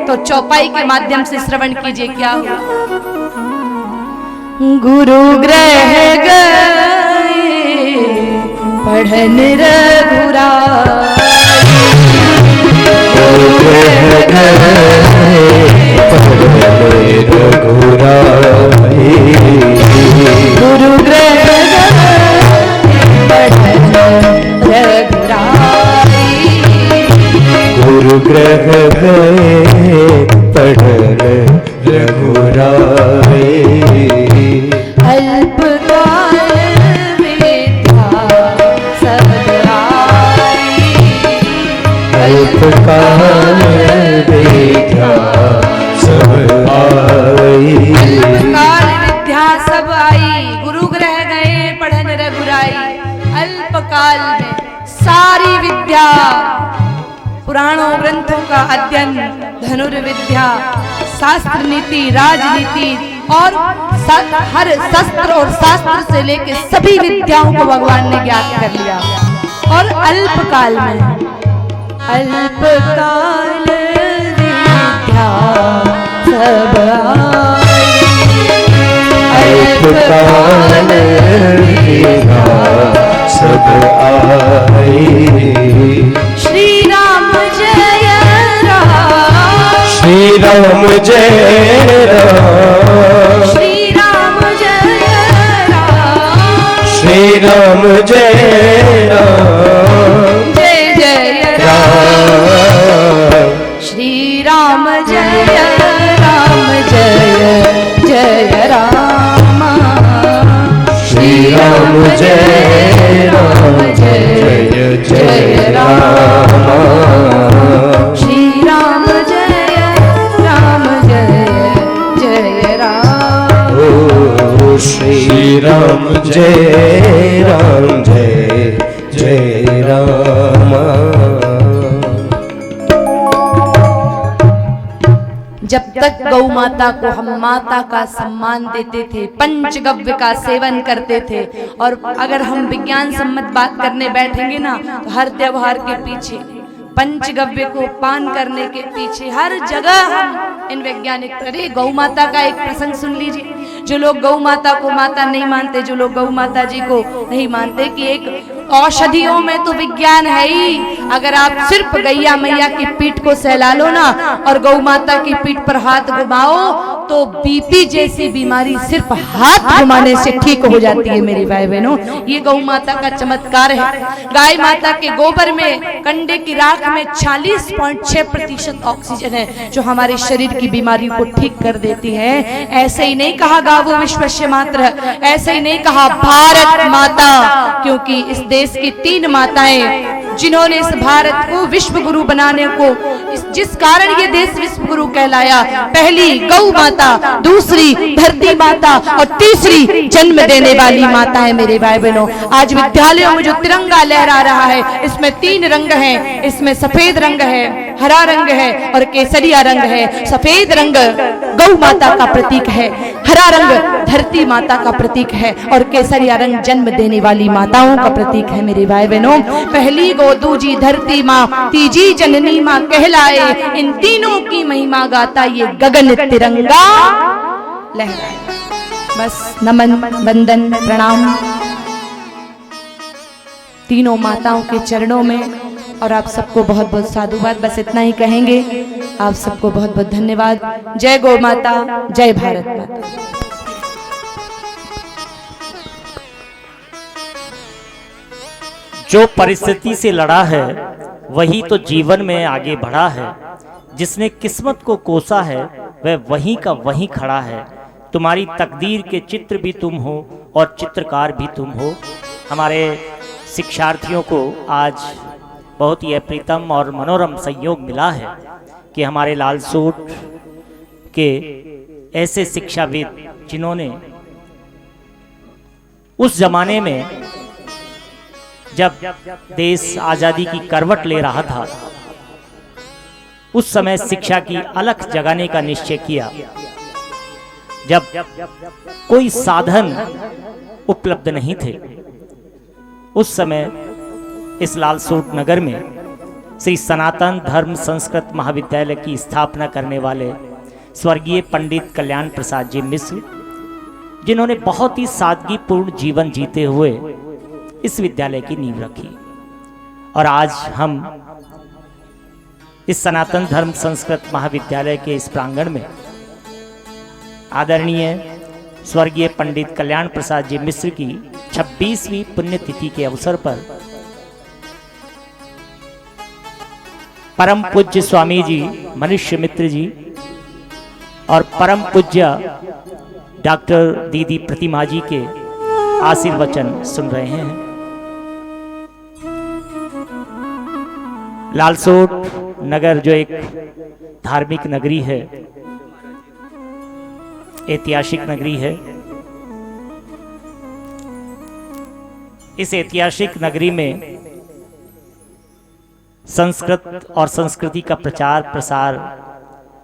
तो चौपाई के माध्यम से श्रवण कीजिए क्या हुआ। गुरु ग्रह गए पढ़न रघुराई, गुरु ग्रह गए पढ़न रघुराई, गुरु ग्रह गए पढ़न रघुराई, गुरु ग्रह गए पढ़न रघुराई। अल्पकाल विद्या सब आई, अल्पकाल विद्या सब आई, अल्पकाल विद्या सब आई, गुरु ग्रह गए पढ़न रघुराई। अल्पकाल में सारी विद्या, पुराणों ग्रंथों का अध्ययन, धनुर्विद्या, शास्त्र नीति, राजनीति और हर शस्त्र और शास्त्र से लेके सभी विद्याओं को भगवान ने ज्ञात कर लिया। और अल्पकाल में, अल्पकाल विद्या सब आई, अल्पकाल विद्या सब आई। श्री राम जय राम, श्री राम जय राम, श्री राम जय राम, श्री राम जय राम, जय जय राम, श्री राम जय राम, जय जय राम, श्री राम जय राम, जय जय राम, श्री राम जय राम, जय जय राम, ओ श्री राम जय राम, जय जय राम। जब तक गौ माता को हम माता का सम्मान देते थे, पंचगव्य का सेवन करते थे, और अगर हम विज्ञान सम्मत बात करने बैठेंगे ना, तो हर त्योहार के पीछे पंचगव्य को पान करने के पीछे हर जगह हम इन वैज्ञानिक, अरे गौ माता का एक प्रसंग सुन लीजिए। जो लोग गौ माता को माता नहीं मानते, जो लोग गौ माता जी को नहीं मानते कि एक औषधियों में तो विज्ञान है ही, अगर आप सिर्फ गैया मैया की पीठ को सहला लो ना और गौ माता की पीठ पर हाथ घुमाओ तो बीपी जैसी बीमारी सिर्फ हाथ घुमाने से ठीक हो जाती है मेरी भाई बहनों। ये गौ माता का चमत्कार है। गाय माता के गोबर में, कंडे की राख में 40.6% ऑक्सीजन है, जो हमारे शरीर की बीमारी को ठीक कर देती है। ऐसे ही नहीं कहा गावो विश्वस्य मातरः, ऐसे ही नहीं कहा भारत माता, क्योंकि इस देश की 3 माताएं जिन्होंने इस भारत को विश्व गुरु बनाने को, जिस कारण ये देश विश्व गुरु कहलाया, पहली गौ माता, दूसरी धरती माता और तीसरी जन्म देने वाली माता है मेरे भाई बहनों। आज विद्यालयों में जो तिरंगा लहरा रहा है, इसमें 3 रंग हैं, इसमें सफेद रंग है, हरा रंग है और केसरिया रंग है। सफेद रंग गौ माता का प्रतीक है, हरा रंग धरती माता का प्रतीक है और केसरिया रंग जन्म देने वाली माताओं का प्रतीक है। मेरे भाई बहनों, पहली गो, दूजी धरती माँ, तीजी जननी माँ कहलाए, इन तीनों की महिमा गाता ये गगन तिरंगा लहराए। बस नमन वंदन प्रणाम तीनों माताओं के चरणों में, और आप सबको बहुत बहुत साधुवाद। बस इतना ही कहेंगे, आप सबको बहुत बहुत धन्यवाद। जय गौ माता, जय भारत माता। जो परिस्थिति से लड़ा है वही तो जीवन में आगे बढ़ा है, जिसने किस्मत को कोसा है वह वहीं का वहीं खड़ा है। तुम्हारी तकदीर के चित्र भी तुम हो और चित्रकार भी तुम हो। हमारे शिक्षार्थियों को आज बहुत ही अप्रितम और मनोरम संयोग मिला है कि हमारे लालसोट के ऐसे शिक्षाविद जिन्होंने उस जमाने में जब देश आज़ादी की करवट ले रहा था, उस समय शिक्षा की अलख जगाने का निश्चय किया। जब कोई साधन उपलब्ध नहीं थे, उस समय इस लालसोट नगर में श्री सनातन धर्म संस्कृत महाविद्यालय की स्थापना करने वाले स्वर्गीय पंडित कल्याण प्रसाद जी मिश्र, जिन्होंने बहुत ही सादगीपूर्ण जीवन जीते हुए इस विद्यालय की नींव रखी। और आज हम इस सनातन धर्म संस्कृत महाविद्यालय के इस प्रांगण में आदरणीय स्वर्गीय पंडित कल्याण प्रसाद जी मिश्र की 26वीं पुण्यतिथि के अवसर पर परम पूज्य स्वामी जी मनुष्य मित्र जी और परम पूज्य डॉक्टर दीदी प्रतिमा जी के आशीर्वचन सुन रहे हैं। लालसोट नगर जो एक धार्मिक नगरी है, ऐतिहासिक नगरी है, इस ऐतिहासिक नगरी में संस्कृत और संस्कृति का प्रचार प्रसार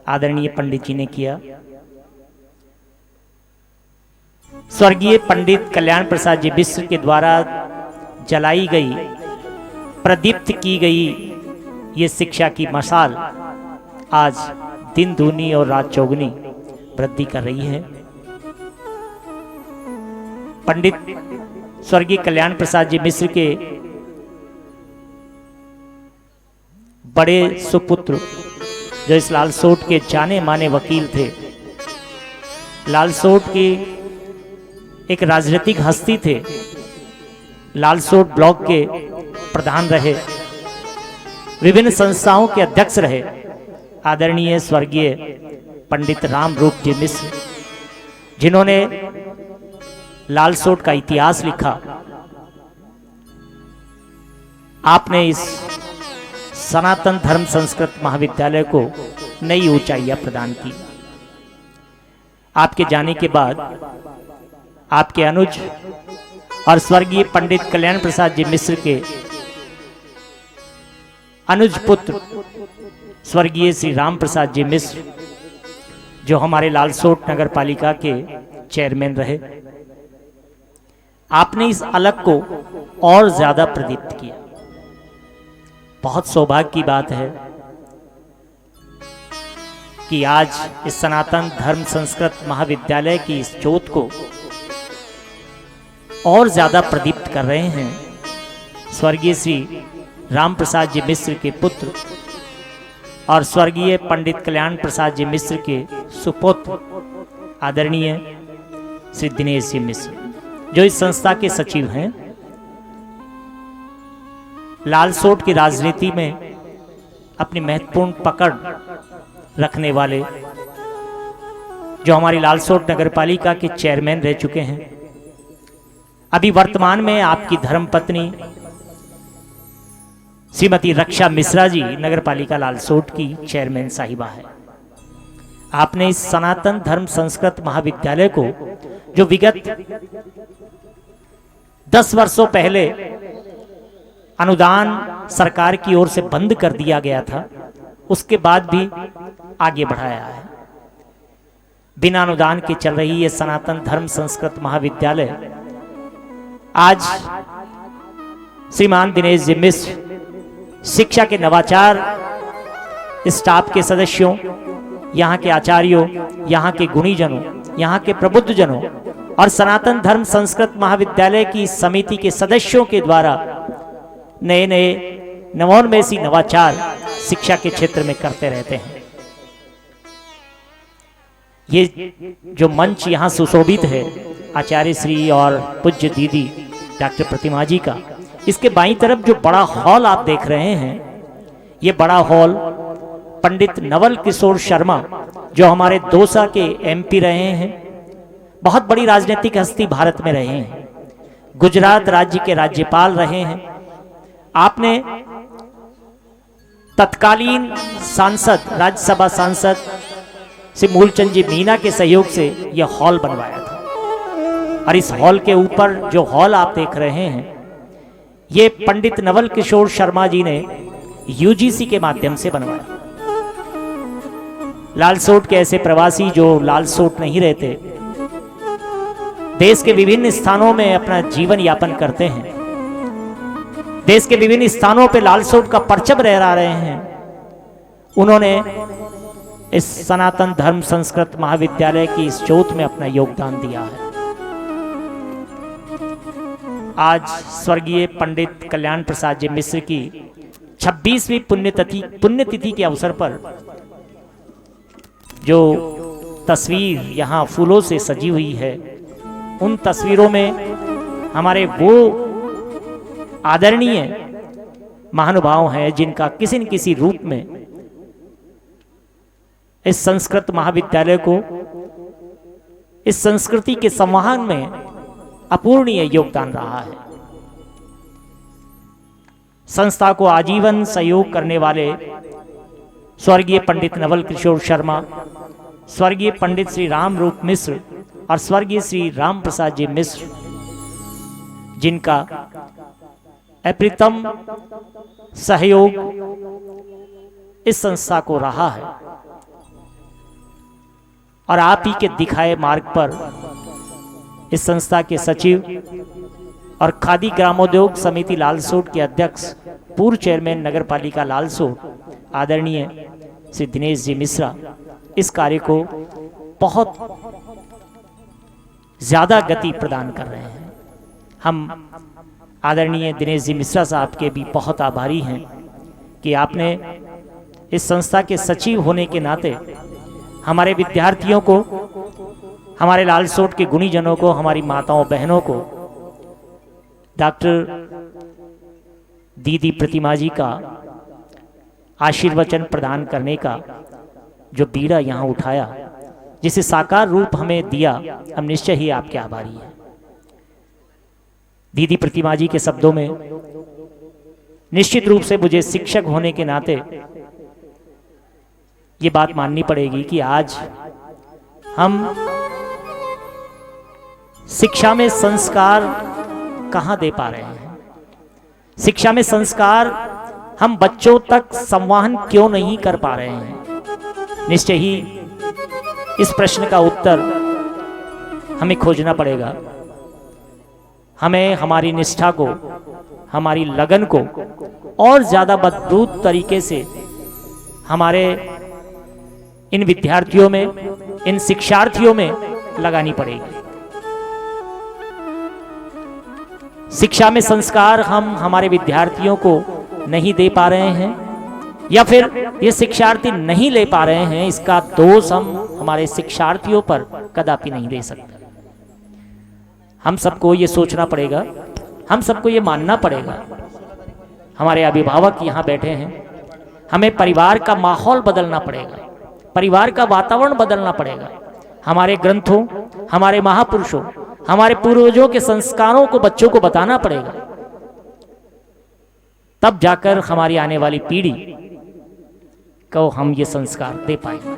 आदरणीय पंडित जी ने किया। स्वर्गीय पंडित कल्याण प्रसाद जी मिश्र के द्वारा जलाई गई, प्रदीप्त की गई ये शिक्षा की मशाल आज दिन दूनी और रात चौगुनी वृद्धि कर रही है। पंडित स्वर्गीय कल्याण प्रसाद जी मिश्र के बड़े सुपुत्र जो इस लालसोट के जाने माने वकील थे, लालसोट की एक राजनीतिक हस्ती थे, लालसोट ब्लॉक के प्रधान रहे, विभिन्न संस्थाओं के अध्यक्ष रहे, आदरणीय स्वर्गीय पंडित राम रूप जी मिश्र, जिन्होंने लालसोट का इतिहास लिखा। आपने इस सनातन धर्म संस्कृत महाविद्यालय को नई ऊंचाइयां प्रदान की। आपके जाने के बाद आपके अनुज और स्वर्गीय पंडित कल्याण प्रसाद जी मिश्र के अनुज पुत्र स्वर्गीय श्री राम प्रसाद जी मिश्र, जो हमारे लालसोट नगर पालिका के चेयरमैन रहे, आपने इस अलग को और ज्यादा प्रदीप्त किया। बहुत सौभाग्य की बात है कि आज इस सनातन धर्म संस्कृत महाविद्यालय की इस ज्योत को और ज्यादा प्रदीप्त कर रहे हैं स्वर्गीय श्री राम प्रसाद जी मिश्र के पुत्र और स्वर्गीय पंडित कल्याण प्रसाद जी मिश्र के सुपुत्र आदरणीय श्री दिनेश जी मिश्र, जो इस संस्था के सचिव हैं। लालसोट की राजनीति में अपनी महत्वपूर्ण पकड़ रखने वाले, जो हमारी लालसोट नगरपालिका के चेयरमैन रह चुके हैं। अभी वर्तमान में आपकी धर्मपत्नी श्रीमती रक्षा मिश्रा जी नगरपालिका लालसोट की चेयरमैन साहिबा है। आपने इस सनातन धर्म संस्कृत महाविद्यालय को, जो विगत 10 वर्षों पहले अनुदान सरकार की ओर से बंद कर दिया गया था, उसके बाद भी आगे बढ़ाया है। बिना अनुदान के चल रही ये सनातन धर्म संस्कृत महाविद्यालय आज श्रीमान दिनेश जी मिश्र शिक्षा के नवाचार स्टाफ के सदस्यों, यहाँ के आचार्यों, यहाँ के गुणीजनों, यहाँ के प्रबुद्धजनों और सनातन धर्म संस्कृत महाविद्यालय की समिति के सदस्यों के द्वारा नए नए नवोन्मेषी नवाचार शिक्षा के क्षेत्र में करते रहते हैं। ये जो मंच यहाँ सुशोभित है आचार्य श्री और पूज्य दीदी डॉक्टर प्रतिमा जी का, इसके बाईं तरफ जो बड़ा हॉल आप देख रहे हैं, ये बड़ा हॉल पंडित नवल किशोर शर्मा जो हमारे दौसा के एमपी रहे हैं, बहुत बड़ी राजनीतिक हस्ती भारत में रहे हैं, गुजरात राज्य के राज्यपाल रहे हैं। आपने तत्कालीन सांसद, राज्यसभा सांसद श्री मूलचंद जी मीना के सहयोग से यह हॉल बनवाया था। और इस हॉल के ऊपर जो हॉल आप देख रहे हैं, ये पंडित नवल किशोर शर्मा जी ने यूजीसी के माध्यम से बनवाया। लालसोट के ऐसे प्रवासी जो लालसोट नहीं रहते, देश के विभिन्न स्थानों में अपना जीवन यापन करते हैं, देश के विभिन्न स्थानों पे लालसोट का परचम लहरा रहे हैं, उन्होंने इस सनातन धर्म संस्कृत महाविद्यालय की इस ज्योत में अपना योगदान दिया है। आज स्वर्गीय पंडित कल्याण प्रसाद जी मिश्र की 26वीं पुण्यतिथि के अवसर पर जो तस्वीर यहाँ फूलों से सजी हुई है, उन तस्वीरों में हमारे वो आदरणीय महानुभाव हैं जिनका किसी न किसी रूप में इस संस्कृत महाविद्यालय को, इस संस्कृति के संवहन में अपूर्णीय योगदान रहा है। संस्था को आजीवन सहयोग करने वाले स्वर्गीय पंडित नवल किशोर शर्मा, स्वर्गीय पंडित श्री राम रूप मिश्र और स्वर्गीय श्री राम प्रसाद जी मिश्र, जिनका अप्रतिम सहयोग इस संस्था को रहा है, और आप ही के दिखाए मार्ग पर इस संस्था के सचिव और खादी ग्रामोद्योग समिति लालसोट के अध्यक्ष, पूर्व चेयरमैन नगर पालिका लालसोट आदरणीय श्री दिनेश जी मिश्रा इस कार्य को बहुत ज्यादा गति प्रदान कर रहे हैं। हम आदरणीय दिनेश जी मिश्रा साहब के भी बहुत आभारी हैं कि आपने इस संस्था के सचिव होने के नाते हमारे विद्यार्थियों को, हमारे लालसोट के गुणीजनों को, हमारी माताओं बहनों को डॉक्टर दीदी प्रतिमा जी का आशीर्वचन प्रदान करने का जो बीड़ा यहाँ उठाया, जिसे साकार रूप हमें दिया, हम निश्चय ही आपके आभारी हैं। दीदी प्रतिमा जी के शब्दों में निश्चित रूप से मुझे शिक्षक होने के नाते ये बात माननी पड़ेगी कि आज हम शिक्षा में संस्कार कहाँ दे पा रहे हैं, शिक्षा में संस्कार हम बच्चों तक संवहन क्यों नहीं कर पा रहे हैं। निश्चय ही इस प्रश्न का उत्तर हमें खोजना पड़ेगा। हमें हमारी निष्ठा को, हमारी लगन को और ज्यादा मजबूत तरीके से हमारे इन विद्यार्थियों में, इन शिक्षार्थियों में लगानी पड़ेगी। शिक्षा में संस्कार हम हमारे विद्यार्थियों को नहीं दे पा रहे हैं, या फिर ये शिक्षार्थी नहीं ले पा रहे हैं, इसका दोष हम हमारे शिक्षार्थियों पर कदापि नहीं दे सकते। हम सबको ये सोचना पड़ेगा, हम सबको ये मानना पड़ेगा। हमारे अभिभावक यहाँ बैठे हैं, हमें परिवार का माहौल बदलना पड़ेगा, परिवार का वातावरण बदलना पड़ेगा। हमारे ग्रंथों, हमारे महापुरुषों, हमारे पूर्वजों के संस्कारों को बच्चों को बताना पड़ेगा, तब जाकर हमारी आने वाली पीढ़ी को हम ये संस्कार दे पाएंगे।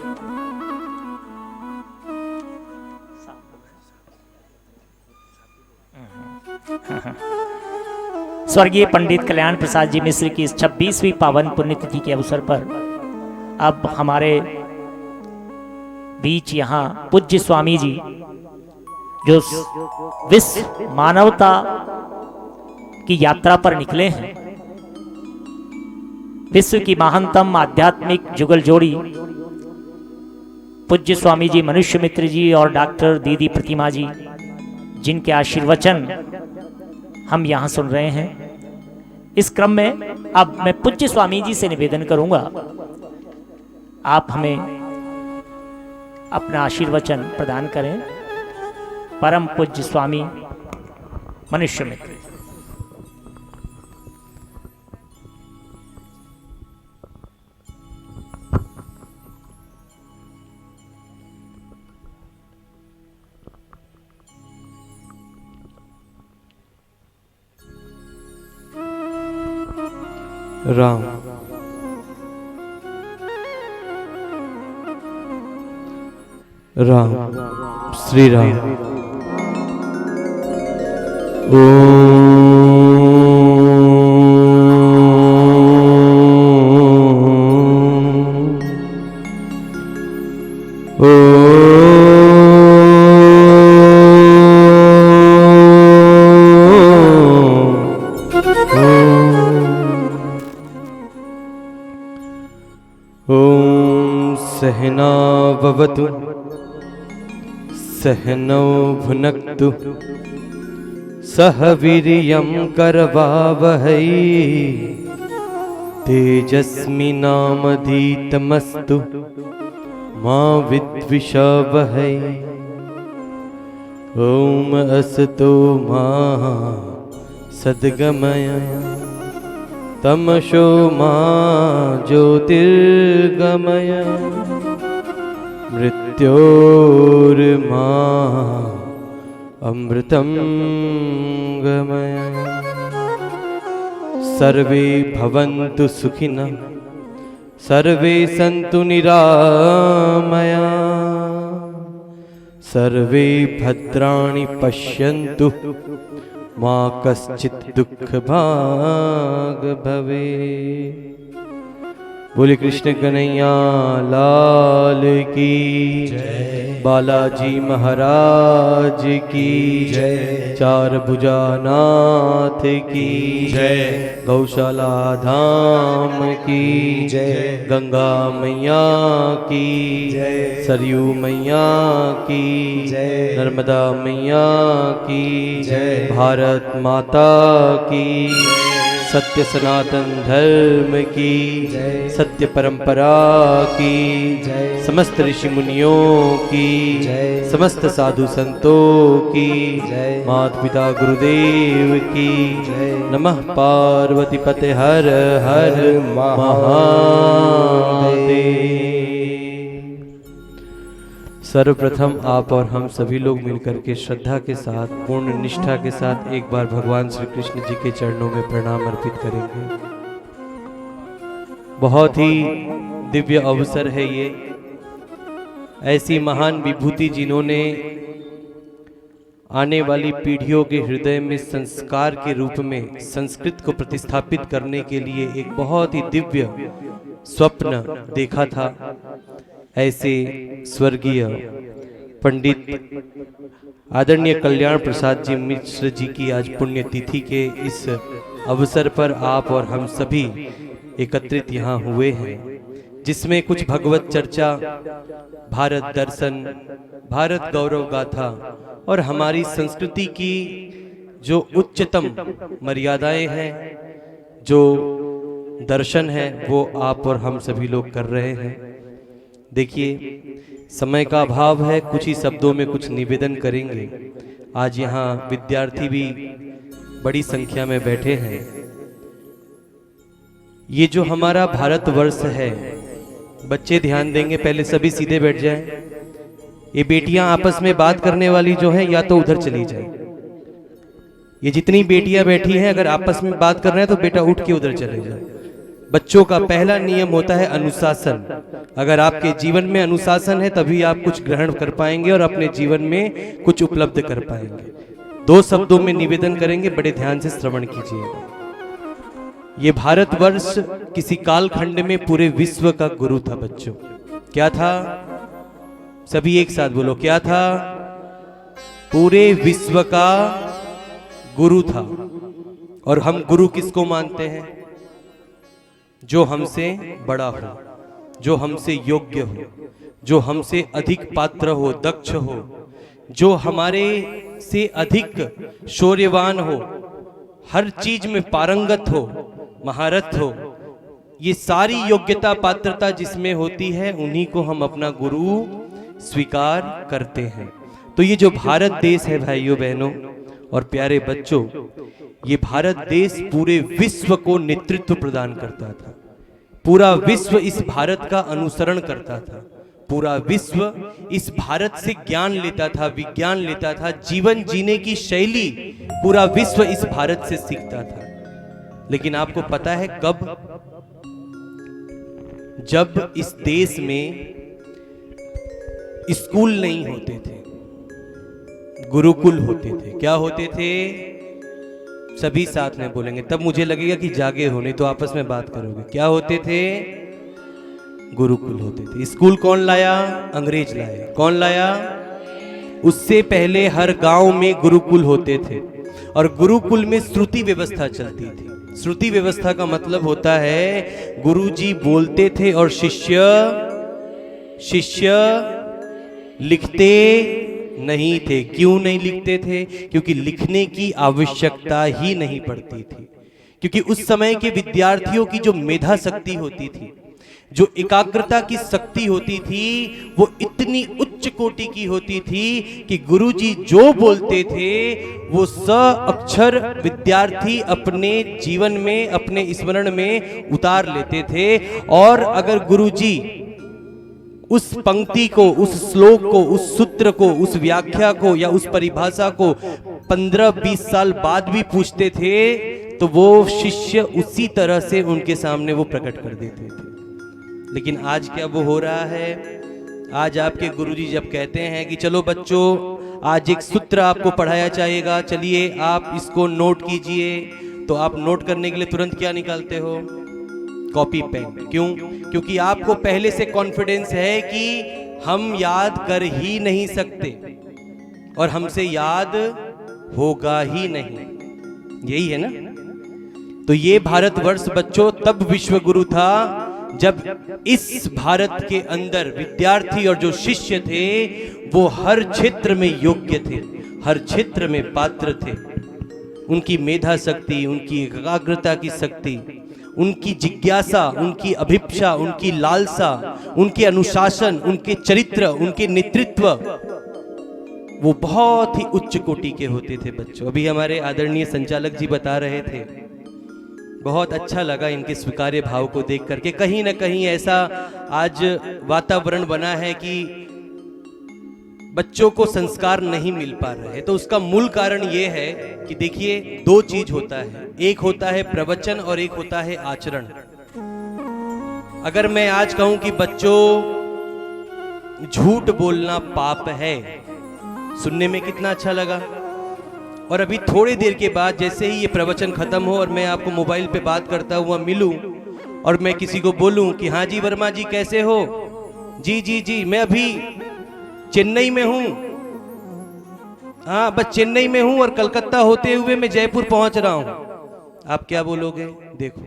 स्वर्गीय पंडित कल्याण प्रसाद जी मिश्र की इस 26वीं पावन पुण्यतिथि के अवसर पर अब हमारे बीच यहाँ पूज्य स्वामी जी जो विश्व मानवता की यात्रा पर निकले हैं, विश्व की महानतम आध्यात्मिक जुगल जोड़ी पूज्य स्वामी जी मनुष्य मित्र जी और डॉक्टर दीदी प्रतिमा जी, जिनके आशीर्वचन हम यहाँ सुन रहे हैं। इस क्रम में अब मैं पूज्य स्वामी जी से निवेदन करूंगा, आप हमें अपना आशीर्वचन प्रदान करें। परम पूज्य स्वामी मनुष्य मित्र। राम राम श्री राम। ओम सहना भवतु सहनौ भुनक्तु सह वीर्यं करवावहै तेजस्विनामधीतमस्तु मा विद्विषावहै। ओम असतो मा सद्गमय तमसो मा ज्योतिर्गमय मृत्योर्मा अमृतं गमय। सर्वे भवन्तु सुखिनः सर्वे सन्तु निरामया सर्वे भद्राणि पश्यन्तु मा कश्चित् दुःखभाग् भवेत्। बोले कृष्ण कन्हैया लाल की जय, बालाजी महाराज की जय, चार भुजानाथ की जय, गौशाला धाम की जय, गंगा मैया की जय, सरयू मैया की जय, नर्मदा मैया की जय, भारत माता की सत्य सनातन धर्म की जय, सत्य परंपरा की जय, समस्त ऋषि मुनियों की जय, समस्त साधु संतों की जय, माता पिता गुरुदेव की जय। नमः पार्वती पते हर हर महादेव। सर्वप्रथम आप और हम सभी लोग मिलकर के श्रद्धा के साथ पूर्ण निष्ठा के साथ एक बार भगवान श्री कृष्ण जी के चरणों में प्रणाम अर्पित करेंगे। बहुत ही दिव्य अवसर है ये, ऐसी महान विभूति जिन्होंने आने वाली पीढ़ियों के हृदय में संस्कार के रूप में संस्कृत को प्रतिस्थापित करने के लिए एक बहुत ही दिव्य स्वप्न देखा था। ऐसे स्वर्गीय पंडित आदरणीय कल्याण प्रसाद जी मिश्र जी की आज पुण्यतिथि के इस अवसर पर आप और हम सभी एकत्रित यहाँ हुए हैं, जिसमें कुछ भगवत चर्चा, भारत दर्शन, भारत गौरव गाथा और हमारी संस्कृति की जो उच्चतम मर्यादाएं हैं, जो दर्शन है, वो आप और हम सभी लोग कर रहे हैं। देखिए, समय का अभाव है, कुछ ही शब्दों में कुछ निवेदन करेंगे। आज यहाँ विद्यार्थी भी बड़ी संख्या में बैठे हैं। ये जो हमारा भारतवर्ष है, बच्चे ध्यान देंगे, पहले सभी सीधे बैठ जाएं। ये बेटियां आपस में बात करने वाली जो है, या तो उधर चली जाए। ये जितनी बेटियां बैठी हैं, अगर आपस में बात कर रहे हैं तो बेटा उठ के उधर चले जाए। बच्चों का पहला नियम होता है अनुशासन। अगर आपके जीवन में अनुशासन है, तभी आप कुछ ग्रहण कर पाएंगे और अपने जीवन में कुछ उपलब्ध कर पाएंगे। दो शब्दों में निवेदन करेंगे, बड़े ध्यान से श्रवण कीजिएगा। ये भारतवर्ष किसी कालखंड में पूरे विश्व का गुरु था बच्चों। क्या था? सभी एक साथ बोलो, क्या था? पूरे विश्व का गुरु था। और हम गुरु किसको मानते हैं? जो हमसे बड़ा हो, जो हमसे योग्य हो, जो हमसे अधिक पात्र हो, दक्ष हो, जो हमारे से अधिक शौर्यवान हो, हर चीज में पारंगत हो, महारत हो। ये सारी योग्यता पात्रता जिसमें होती है, उन्हीं को हम अपना गुरु स्वीकार करते हैं। तो ये जो भारत देश है भाइयों बहनों और प्यारे बच्चों, ये भारत देश पूरे विश्व को नेतृत्व प्रदान करता था। पूरा विश्व इस भारत का अनुसरण करता था। पूरा विश्व इस भारत से ज्ञान लेता था, विज्ञान लेता था, जीवन जीने की शैली पूरा विश्व इस भारत से सीखता था। लेकिन आपको पता है कब? जब इस देश में स्कूल नहीं होते थे, गुरुकुल होते थे। क्या होते थे? सभी साथ में बोलेंगे, तब मुझे लगेगा कि जागे हो, नहीं तो आपस में बात करोगे। क्या होते थे? गुरुकुल होते थे। स्कूल कौन लाया? अंग्रेज लाए। कौन लाया? उससे पहले हर गांव में गुरुकुल होते थे और गुरुकुल में श्रुति व्यवस्था चलती थी। श्रुति व्यवस्था का मतलब होता है गुरुजी बोलते थे और शिष्य लिखते नहीं थे। क्यों नहीं लिखते थे? क्योंकि लिखने की आवश्यकता ही नहीं पड़ती थी। क्योंकि उस समय के विद्यार्थियों की जो मेधा शक्ति होती थी, जो एकाग्रता की शक्ति होती थी, वो इतनी उच्च कोटि की होती थी कि गुरुजी जो बोलते थे वो स अक्षर विद्यार्थी अपने जीवन में, अपने स्मरण में उतार लेते थे। और अगर गुरुजी उस पंक्ति को, उस श्लोक को, उस सूत्र को, उस व्याख्या को या उस परिभाषा को 15-20 साल बाद भी पूछते थे तो वो शिष्य उसी तरह से उनके सामने वो प्रकट कर देते थे। लेकिन आज क्या वो हो रहा है? आज आपके गुरुजी जब कहते हैं कि चलो बच्चों आज एक सूत्र आपको पढ़ाया जाएगा, चलिए आप इसको नोट कीजिए, तो आप नोट करने के लिए तुरंत क्या निकालते हो? Copy pen. क्यों? क्योंकि आपको पहले से कॉन्फिडेंस है कि हम याद कर ही नहीं सकते और हमसे याद होगा ही नहीं। यही है ना? तो ये भारतवर्ष बच्चों तब विश्व गुरु था जब इस भारत के अंदर विद्यार्थी और जो शिष्य थे वो हर क्षेत्र में योग्य थे, हर क्षेत्र में पात्र थे। उनकी मेधा शक्ति, उनकी एकाग्रता की शक्ति, उनकी जिज्ञासा, उनकी अभिप्सा, उनकी लालसा, उनके अनुशासन, उनके चरित्र, उनके नेतृत्व, वो बहुत ही उच्च कोटि के होते थे बच्चों। अभी हमारे आदरणीय संचालक जी बता रहे थे, बहुत अच्छा लगा इनके स्वीकार्य भाव को देख करके। कहीं ना कहीं ऐसा आज वातावरण बना है कि बच्चों को संस्कार नहीं मिल पा रहे हैं। तो उसका मूल कारण ये है कि देखिए दो चीज होता है, एक होता है प्रवचन और एक होता है आचरण। अगर मैं आज कहूं कि बच्चों झूठ बोलना पाप है, सुनने में कितना अच्छा लगा। और अभी थोड़ी देर के बाद जैसे ही ये प्रवचन खत्म हो और मैं आपको मोबाइल पे बात करता हुआ मिलूं और मैं किसी को बोलूं कि हाँ जी वर्मा जी कैसे हो, जी जी जी मैं अभी चेन्नई में हूं, हाँ बस चेन्नई में हूं और कलकत्ता होते हुए मैं जयपुर पहुंच रहा हूं, आप क्या बोलोगे? देखो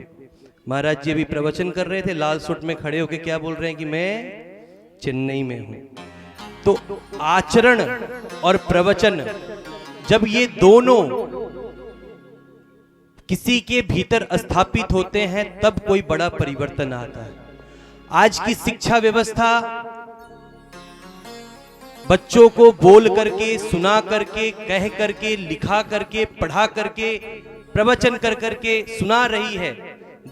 महाराज जी अभी प्रवचन कर रहे थे, लाल सूट में खड़े होके क्या बोल रहे हैं कि मैं चेन्नई में हूं। तो आचरण और प्रवचन जब ये दोनों किसी के भीतर स्थापित होते हैं तब कोई बड़ा परिवर्तन आता है। आज की शिक्षा व्यवस्था बच्चों को बोल करके, सुना करके, कह करके, लिखा करके, पढ़ा करके, प्रवचन कर करके सुना रही है,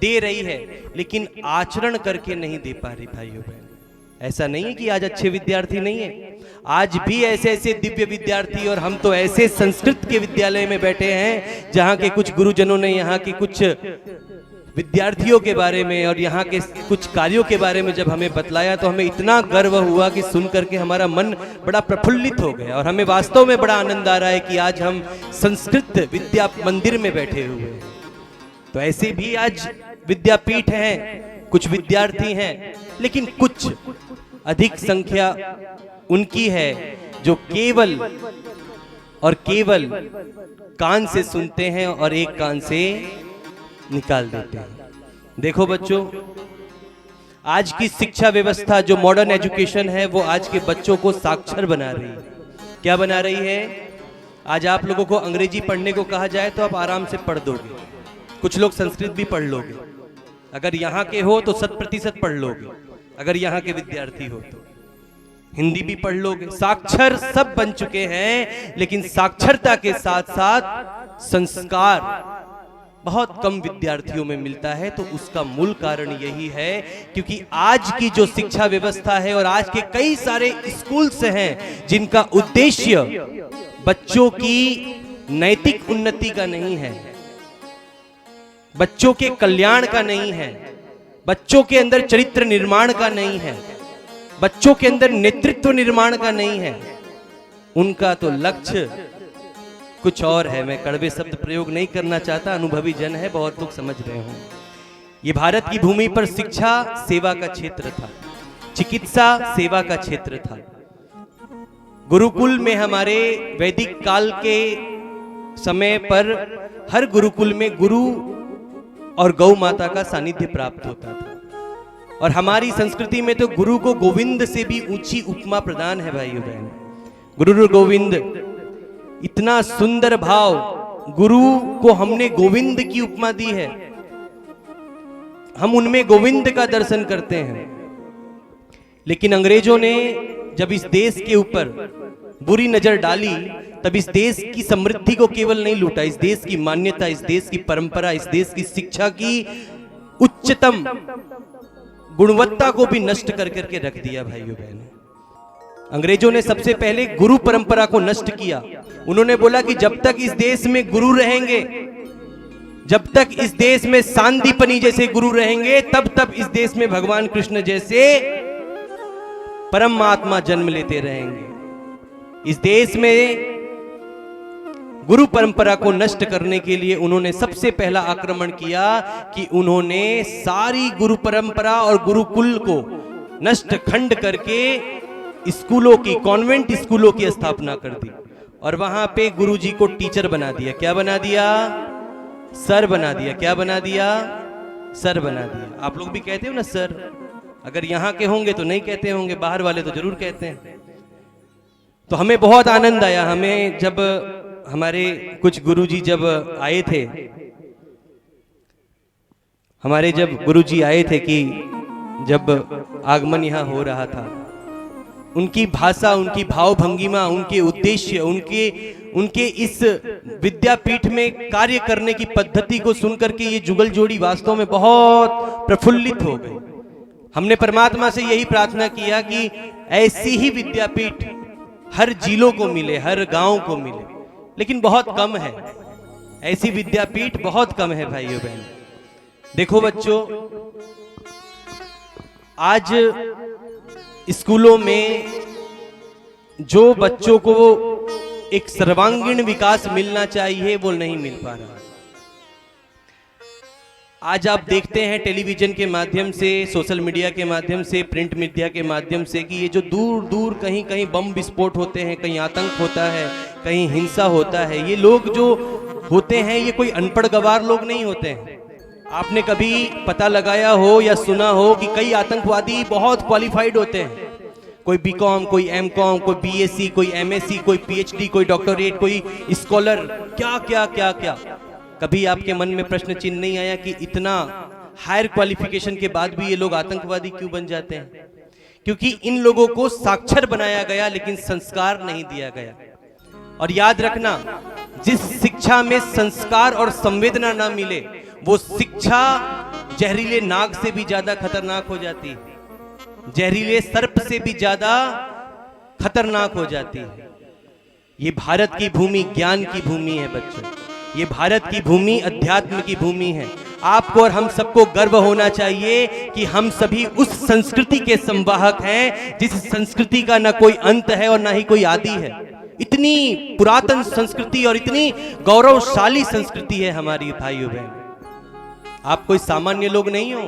दे रही है, लेकिन आचरण करके नहीं दे पा रही भाइयों बहन। ऐसा नहीं है कि आज अच्छे विद्यार्थी नहीं है, आज भी ऐसे ऐसे दिव्य विद्यार्थी, और हम तो ऐसे संस्कृत के विद्यालय में बैठे हैं जहां के कुछ गुरुजनों ने यहाँ के कुछ विद्यार्थियों के बारे में और यहाँ के कुछ कार्यों के बारे में जब हमें बतलाया तो हमें इतना गर्व हुआ कि सुन करके हमारा मन बड़ा प्रफुल्लित हो गया और हमें वास्तव में बड़ा आनंद आ रहा है कि आज हम संस्कृत विद्या मंदिर में बैठे हुए हैं। तो ऐसे भी आज विद्यापीठ हैं, कुछ विद्यार्थी हैं, लेकिन कुछ अधिक संख्या उनकी है जो केवल और केवल कान से सुनते हैं और एक कान से निकाल देते हैं। देखो बच्चों, आज की शिक्षा व्यवस्था जो मॉडर्न एजुकेशन है वो आज के बच्चों को साक्षर बना रही है। क्या बना रही है? आज आप लोगों को अंग्रेजी पढ़ने को कहा जाए तो आप आराम से पढ़ दोगे, कुछ लोग संस्कृत भी पढ़ लोगे, अगर यहाँ के हो तो 100% पढ़ लोगे, अगर यहाँ के विद्यार्थी हो तो हिंदी भी पढ़ लोगे। साक्षर सब बन चुके हैं, लेकिन साक्षरता के साथ साथ संस्कार बहुत कम विद्यार्थियों में मिलता है। तो उसका मूल कारण यही है क्योंकि आज की जो शिक्षा व्यवस्था है और आज के कई सारे स्कूल्स हैं जिनका उद्देश्य बच्चों की नैतिक उन्नति का नहीं है, बच्चों के कल्याण का नहीं है, बच्चों के अंदर चरित्र निर्माण का नहीं है, बच्चों के अंदर नेतृत्व निर्माण का नहीं है। उनका तो लक्ष्य कुछ और है। मैं कड़वे शब्द प्रयोग नहीं करना चाहता, अनुभवी जन है, बहुत लोग समझ रहे हों। ये भारत की भूमि पर शिक्षा सेवा का क्षेत्र था, चिकित्सा सेवा का क्षेत्र था। गुरुकुल में हमारे वैदिक काल के समय पर हर गुरुकुल में गुरु और गौ माता का सानिध्य प्राप्त होता था। और हमारी संस्कृति में तो गुरु को गोविंद से भी ऊंची उपमा प्रदान है भाइयों बहन। गुरु गोविंद, इतना सुंदर भाव, गुरु को हमने गोविंद की उपमा दी है, हम उनमें गोविंद का दर्शन करते हैं। लेकिन अंग्रेजों ने जब इस देश के ऊपर बुरी नजर डाली तब इस देश की समृद्धि को केवल नहीं लूटा, इस देश की मान्यता, इस देश की परंपरा, इस देश की शिक्षा की उच्चतम गुणवत्ता को भी नष्ट कर करके रख दिया भाइयों बहनों। अंग्रेजों ने सबसे पहले गुरु परंपरा को नष्ट किया। उन्होंने बोला कि जब तक इस देश में गुरु रहेंगे, जब तक इस देश में सांदीपनी जैसे गुरु रहेंगे, तब तक इस देश में भगवान कृष्ण जैसे परमात्मा जन्म लेते रहेंगे। इस देश में गुरु परंपरा को नष्ट करने के लिए उन्होंने सबसे पहला आक्रमण किया कि उन्होंने सारी गुरु परंपरा और गुरुकुल को नष्ट खंड करके स्कूलों की, कॉन्वेंट स्कूलों की स्थापना कर दी और वहां पे गुरुजी को टीचर बना दिया। क्या बना दिया? सर बना दिया। क्या बना दिया? सर बना दिया। आप लोग भी कहते हो ना सर, अगर यहाँ के होंगे तो नहीं कहते होंगे, बाहर वाले तो जरूर कहते हैं। तो हमें बहुत आनंद आया, हमें जब हमारे कुछ गुरुजी जब आए थे, हमारे जब गुरुजी आए थे कि जब आगमन यहाँ हो रहा था, उनकी भाषा, उनकी भाव भंगिमा, उनके उद्देश्य, उनके इस विद्यापीठ में कार्य करने की पद्धति को सुनकर के ये जुगल जोड़ी वास्तव में बहुत प्रफुल्लित हो गए। हमने परमात्मा से यही प्रार्थना किया कि ऐसी ही विद्यापीठ हर जिलों को मिले, हर गांव को मिले, लेकिन बहुत कम है, ऐसी विद्यापीठ बहुत कम है भाइयों बहन। देखो बच्चों, आज स्कूलों में जो बच्चों को एक सर्वांगीण विकास मिलना चाहिए वो नहीं मिल पा रहा। आज आप देखते हैं टेलीविजन के माध्यम से, सोशल मीडिया के माध्यम से, प्रिंट मीडिया के माध्यम से कि ये जो दूर दूर कहीं कहीं बम विस्फोट होते हैं, कहीं आतंक होता है, कहीं हिंसा होता है, ये लोग जो होते हैं ये कोई अनपढ़ गवार लोग नहीं होते हैं। आपने कभी पता लगाया हो या सुना हो कि कई आतंकवादी बहुत क्वालिफाइड होते हैं, कोई बीकॉम, कोई एमकॉम, कोई बीएससी, कोई एमएससी, कोई पीएचडी, कोई डॉक्टरेट, कोई स्कॉलर, क्या क्या क्या क्या। कभी आपके मन में प्रश्न चिन्ह नहीं आया कि इतना हायर क्वालिफिकेशन के बाद भी ये लोग आतंकवादी क्यों बन जाते हैं? क्योंकि इन लोगों को साक्षर बनाया गया लेकिन संस्कार नहीं दिया गया। और याद रखना, जिस शिक्षा में संस्कार और संवेदना ना मिले वो शिक्षा जहरीले नाग से भी ज्यादा खतरनाक हो जाती है, जहरीले सर्प से भी ज्यादा खतरनाक हो जाती है। ये भारत की भूमि ज्ञान की भूमि है बच्चों, ये भारत की भूमि अध्यात्म की भूमि है। आपको और हम सबको गर्व होना चाहिए कि हम सभी उस संस्कृति के संवाहक हैं जिस संस्कृति का ना कोई अंत है और ना ही कोई आदि है। इतनी पुरातन संस्कृति और इतनी गौरवशाली संस्कृति है हमारी भाइयों बहन। आप कोई सामान्य लोग नहीं हो,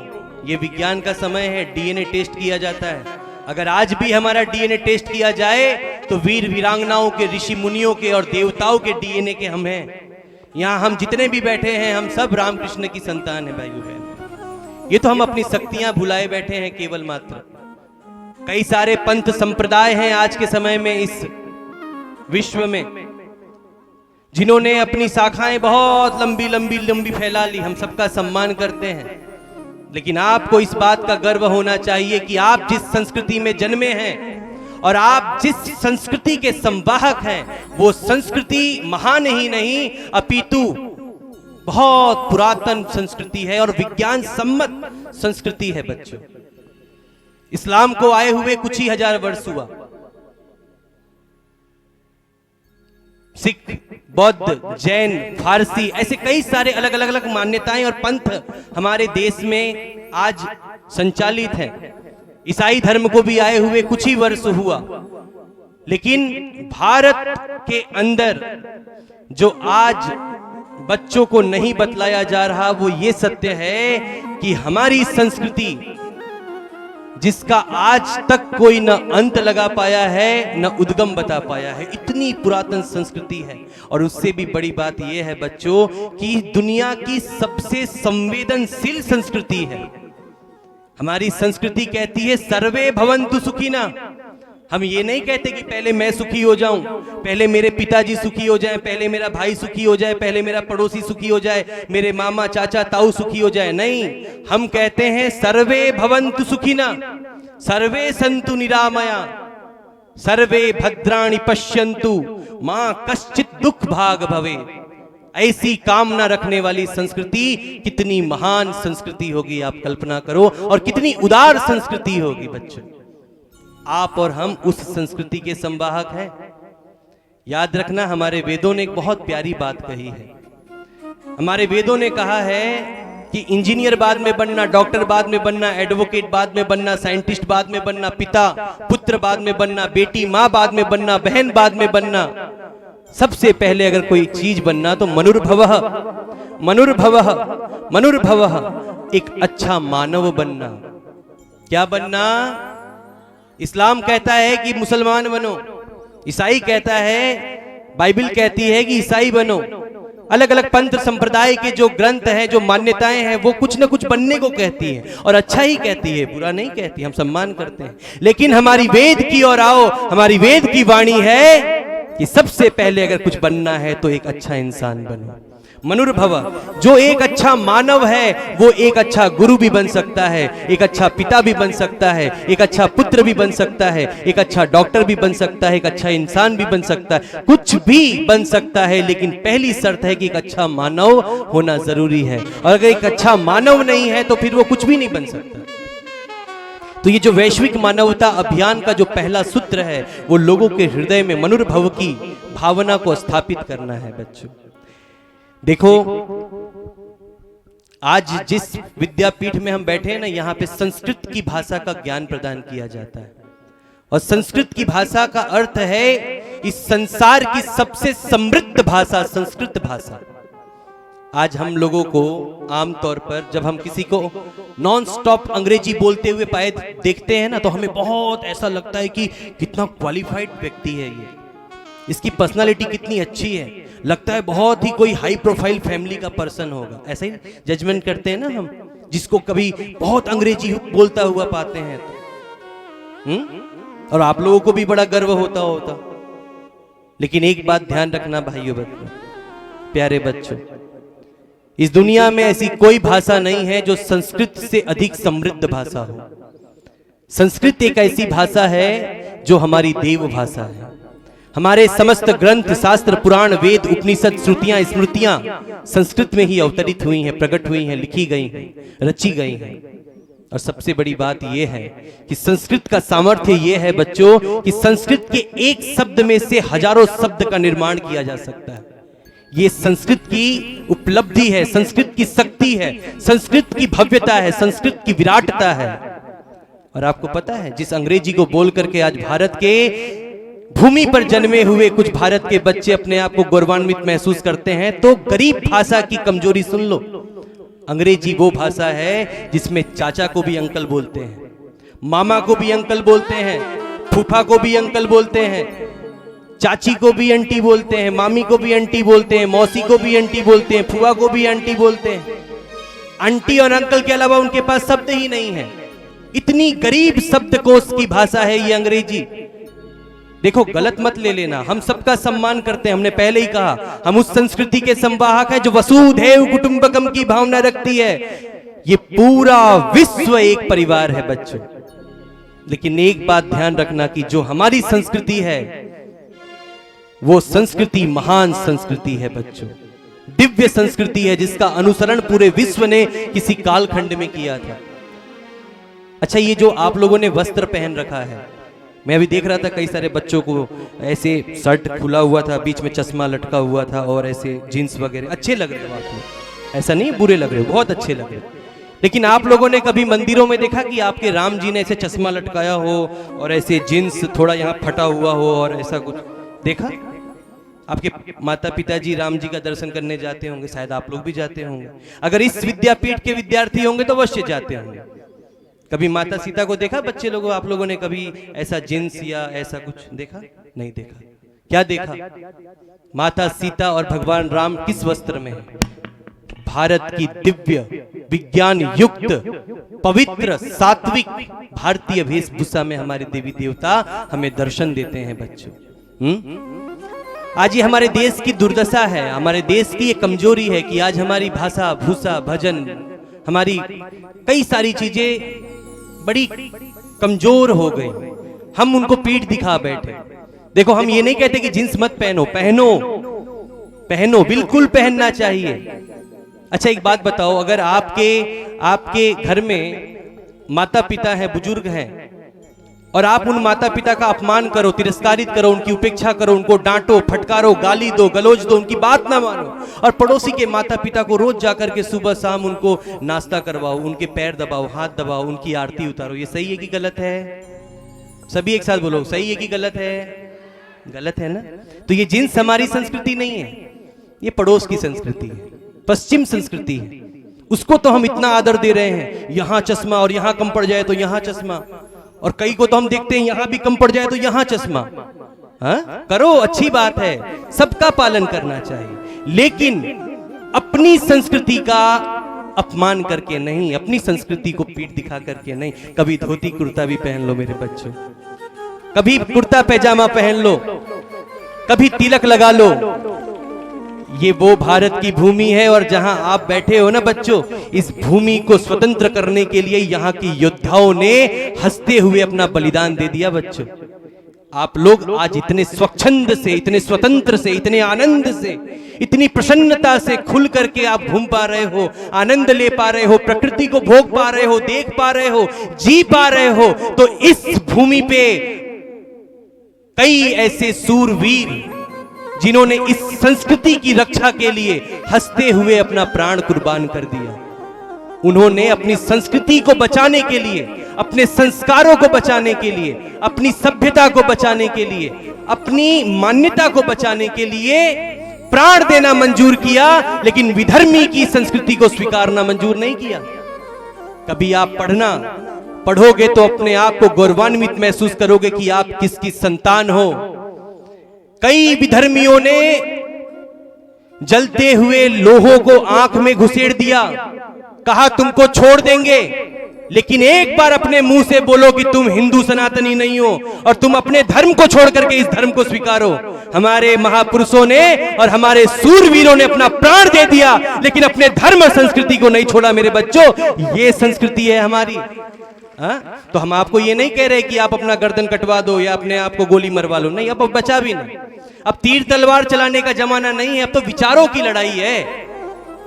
ये विज्ञान का समय है, डीएनए टेस्ट किया जाता है। अगर आज भी हमारा डीएनए टेस्ट किया जाए तो वीर वीरांगनाओं के, ऋषि मुनियों के और देवताओं के डीएनए के हम हैं। यहाँ हम जितने भी बैठे हैं हम सब रामकृष्ण की संतान है भाइयों बहन। ये तो हम अपनी शक्तियां भुलाए बैठे हैं केवल मात्र। कई सारे पंथ संप्रदाय हैं आज के समय में इस विश्व में, जिन्होंने अपनी शाखाएं बहुत लंबी लंबी लंबी फैला ली। हम सबका सम्मान करते हैं, लेकिन आपको इस बात का गर्व होना चाहिए कि आप जिस संस्कृति में जन्मे हैं और आप जिस संस्कृति के संवाहक हैं, वो संस्कृति महान ही नहीं अपितु बहुत पुरातन संस्कृति है और विज्ञान सम्मत संस्कृति है बच्चों। इस्लाम को आए हुए कुछ ही हजार वर्ष हुआ। सिख, बौद्ध, जैन, फारसी, ऐसे कई सारे अलग अलग अलग मान्यताएं और पंथ हमारे देश में आज संचालित हैं। ईसाई धर्म को भी आए हुए कुछ ही वर्ष हुआ, लेकिन भारत के अंदर जो आज बच्चों को नहीं बतलाया जा रहा वो ये सत्य है कि हमारी संस्कृति, जिसका आज तक कोई न अंत लगा पाया है न उद्गम बता पाया है, इतनी पुरातन संस्कृति है। और उससे भी बड़ी बात यह है बच्चों कि दुनिया की सबसे संवेदनशील संस्कृति है। हमारी संस्कृति कहती है सर्वे भवन्तु सुखिना। हम ये नहीं कहते कि पहले मैं सुखी हो जाऊं, पहले मेरे पिताजी सुखी हो जाएं, पहले मेरा भाई सुखी हो जाए, पहले मेरा पड़ोसी सुखी हो जाए, मेरे मामा चाचा ताऊ सुखी हो जाए। नहीं, हम कहते हैं सर्वे भवन्तु सुखिना, सर्वे सन्तु निरामया, सर्वे भद्राणि पश्यन्तु मां कश्चित् दुख भाग भवे। ऐसी कामना रखने वाली संस्कृति कितनी महान संस्कृति होगी आप कल्पना करो, और कितनी उदार संस्कृति होगी बच्चों। आप और हम उस संस्कृति के संवाहक हैं। याद रखना, हमारे वेदों ने एक बहुत प्यारी बात कही है। हमारे वेदों ने कहा है कि इंजीनियर बाद में बनना, डॉक्टर बाद में बनना, एडवोकेट बाद में बनना, साइंटिस्ट बाद में बनना, पिता पुत्र बाद में बनना, बेटी मां बाद में बनना, बहन बाद में बनना, सबसे पहले अगर कोई चीज बनना तो मनुर्भवः मनुर्भवः मनुर्भवः, एक अच्छा मानव बनना। क्या बनना? इस्लाम कहता है कि मुसलमान बनो, ईसाई कहता है, बाइबल कहती है कि ईसाई बनो। अलग अलग पंथ संप्रदाय के जो ग्रंथ हैं, जो मान्यताएं हैं, वो कुछ न कुछ बनने को कहती है, और अच्छा ही कहती है, बुरा नहीं कहती, हम सम्मान करते हैं। लेकिन हमारी वेद की ओर आओ, हमारी वेद की वाणी है कि सबसे पहले अगर कुछ बनना है तो एक अच्छा इंसान बनो। मनुर्भव, जो एक अच्छा मानव है वो एक अच्छा गुरु भी बन सकता है, एक अच्छा पिता भी बन सकता है, एक अच्छा पुत्र भी बन सकता है, एक अच्छा डॉक्टर भी बन सकता है, एक अच्छा इंसान भी बन सकता है, कुछ भी बन सकता है। लेकिन पहली शर्त है कि एक अच्छा मानव होना जरूरी है, और अगर एक अच्छा मानव नहीं है तो फिर वो कुछ भी नहीं बन सकता। तो ये जो वैश्विक मानवता अभियान का जो पहला सूत्र है वो लोगों के हृदय में मनुर्भव की भावना को स्थापित करना है बच्चों। देखो, आज जिस विद्यापीठ में हम बैठे हैं ना, यहाँ पे संस्कृत की भाषा का ज्ञान प्रदान किया जाता है, और संस्कृत की भाषा का अर्थ है इस संसार की सबसे समृद्ध भाषा संस्कृत भाषा। आज हम लोगों को आमतौर पर जब हम किसी को नॉन स्टॉप अंग्रेजी बोलते हुए पाए देखते हैं ना, तो हमें बहुत ऐसा लगता है कि कितना क्वालिफाइड व्यक्ति है ये, इसकी पर्सनालिटी कितनी अच्छी है, लगता है बहुत ही कोई हाई प्रोफाइल फैमिली का पर्सन होगा। ऐसा ही जजमेंट करते हैं ना हम, जिसको कभी बहुत अंग्रेजी बोलता हुआ पाते हैं तो। और आप लोगों को भी बड़ा गर्व होता। लेकिन एक बात ध्यान रखना भाइयों बच्चों, प्यारे बच्चों, इस दुनिया में ऐसी कोई भाषा नहीं है जो संस्कृत से अधिक समृद्ध भाषा हो। संस्कृत एक ऐसी भाषा है जो हमारी देव भाषा है। हमारे समस्त ग्रंथ, शास्त्र, पुराण, वेद, उपनिषद, श्रुतियां, स्मृतियां संस्कृत में ही अवतरित हुई हैं, प्रकट हुई हैं, लिखी गई हैं, रची गई हैं। और सबसे बड़ी बात यह है कि संस्कृत का सामर्थ्य यह है बच्चों कि संस्कृत के एक शब्द में से हजारों शब्द का निर्माण किया जा सकता है। ये संस्कृत की उपलब्धि है, संस्कृत की शक्ति है, संस्कृत की भव्यता है, संस्कृत की विराटता है। और आपको पता है, जिस अंग्रेजी को बोल करके आज भारत के भूमि पर जन्मे हुए कुछ भारत के बच्चे अपने आप को गौरवान्वित महसूस करते हैं, तो गरीब भाषा की कमजोरी सुन लो। अंग्रेजी वो भाषा है जिसमें चाचा को भी अंकल बोलते हैं, मामा को भी अंकल बोलते हैं, फूफा को भी अंकल बोलते हैं, चाची को भी आंटी बोलते हैं, मामी को भी आंटी बोलते हैं, मौसी को भी आंटी बोलते हैं, फुआ को भी आंटी बोलते हैं। आंटी और अंकल के अलावा उनके पास शब्द ही नहीं है। इतनी गरीब शब्दकोश की भाषा है ये अंग्रेजी। देखो, गलत मत ले लेना, हम सबका सम्मान करते हैं। हमने पहले ही कहा, हम उस संस्कृति के संवाहक हैं जो वसुधैव कुटुंबकम की भावना रखती है। ये पूरा विश्व एक परिवार है बच्चों। लेकिन एक बात ध्यान रखना कि जो हमारी संस्कृति है वो संस्कृति महान संस्कृति है बच्चों, दिव्य संस्कृति है जिसका अनुसरण पूरे विश्व ने किसी कालखंड में किया था। अच्छा, ये जो आप लोगों ने वस्त्र पहन रखा है, मैं अभी देख रहा था कई सारे बच्चों को ऐसे शर्ट खुला हुआ था, बीच में चश्मा लटका हुआ था और ऐसे जीन्स वगैरह, अच्छे लग रहे हो आप लोग, ऐसा नहीं बुरे लग रहे हो, बहुत अच्छे लग रहे हो। लेकिन आप लोगों ने कभी मंदिरों में देखा कि आपके राम जी ने ऐसे चश्मा लटकाया हो और ऐसे जीन्स थोड़ा यहाँ फटा हुआ हो और ऐसा कुछ देखा? आपके माता पिताजी राम जी का दर्शन करने जाते होंगे, शायद आप लोग भी जाते होंगे। अगर इस विद्यापीठ के विद्यार्थी होंगे तो अवश्य जाते होंगे। कभी माता सीता को देखा बच्चे लोगों, आप लोगों ने कभी ऐसा जींस या ऐसा कुछ देखा? नहीं देखा। क्या देखा? माता सीता और भगवान राम किस वस्त्र में? भारत की दिव्य विज्ञान युक्त पवित्र सात्विक भारतीय वेशभूषा में हमारे देवी देवता हमें दर्शन देते हैं बच्चों। आज ये हमारे देश की दुर्दशा है, हमारे देश की ये कमजोरी है कि आज हमारी भाषा, भूषा, भजन, हमारी कई सारी चीजें बड़ी कमजोर हो गई। हम उनको पीठ दिखा बैठे। देखो, हम ये नहीं कहते कि जींस मत पहनो, पहनो, पहनो, बिल्कुल पहनना चाहिए। अच्छा, एक बात बताओ, अगर आपके घर में माता पिता हैं, बुजुर्ग हैं, और आप उन माता पिता का अपमान करो, तिरस्कारित करो, उनकी उपेक्षा करो, उनको डांटो, फटकारो, गाली दो, गलौज दो, उनकी बात ना मानो, और पड़ोसी के माता पिता को रोज जाकर के सुबह शाम उनको नाश्ता करवाओ, उनके पैर दबाओ, हाथ दबाओ, उनकी आरती उतारो, ये सही है कि गलत है? सभी एक साथ बोलो, सही है कि गलत है? गलत है ना? तो ये जींस हमारी संस्कृति नहीं है, ये पड़ोस की संस्कृति है, पश्चिम संस्कृति है। उसको तो हम इतना आदर दे रहे हैं, यहां चश्मा, और यहां कम पड़ जाए तो यहां चश्मा, और कई को तो हम देखते हैं यहां भी कम पड़ जाए तो यहां चश्मा। करो, अच्छी बात है, सबका पालन करना चाहिए, लेकिन अपनी संस्कृति का अपमान करके नहीं, अपनी संस्कृति को पीठ दिखा करके नहीं। कभी धोती कुर्ता भी पहन लो मेरे बच्चों, कभी कुर्ता पैजामा पहन लो, कभी तिलक लगा लो। ये वो भारत की भूमि है, और जहां आप बैठे हो ना बच्चों, इस भूमि को स्वतंत्र करने के लिए यहाँ की योद्धाओं ने हंसते हुए अपना बलिदान दे दिया बच्चों। आप लोग आज इतने स्वच्छंद से, इतने स्वतंत्र से, इतने आनंद से, इतनी प्रसन्नता से खुल करके आप घूम पा रहे हो, आनंद ले पा रहे हो, प्रकृति को भोग पा रहे हो, देख पा रहे हो, जी पा रहे हो, तो इस भूमि पे कई ऐसे सूरवीर जिन्होंने इस संस्कृति की रक्षा के लिए हंसते हुए अपना प्राण कुर्बान कर दिया। उन्होंने अपनी संस्कृति को बचाने के लिए, अपने संस्कारों को बचाने के लिए, अपनी सभ्यता को बचाने के लिए, अपनी मान्यता को बचाने के लिए प्राण देना मंजूर किया, लेकिन विधर्मी की संस्कृति को स्वीकारना मंजूर नहीं किया। कभी आप पढ़ोगे तो अपने आप को गौरवान्वित महसूस करोगे कि आप किसकी संतान हो। कई विधर्मियों ने जलते हुए लोहों को आंख में घुसेड़ दिया, कहा तुमको छोड़ देंगे, लेकिन एक बार अपने मुंह से बोलो कि तुम हिंदू सनातनी नहीं हो और तुम अपने धर्म को छोड़ करके इस धर्म को स्वीकारो। हमारे महापुरुषों ने और हमारे सूरवीरों ने अपना प्राण दे दिया, लेकिन अपने धर्म और संस्कृति को नहीं छोड़ा मेरे बच्चों। ये संस्कृति है हमारी। तो हम आपको ये नहीं कह रहे कि आप अपना गर्दन कटवा दो या अपने आप को गोली मरवा लो, नहीं, अब बचा भी नहीं। अब तीर तलवार चलाने का जमाना नहीं है, अब तो विचारों की लड़ाई है।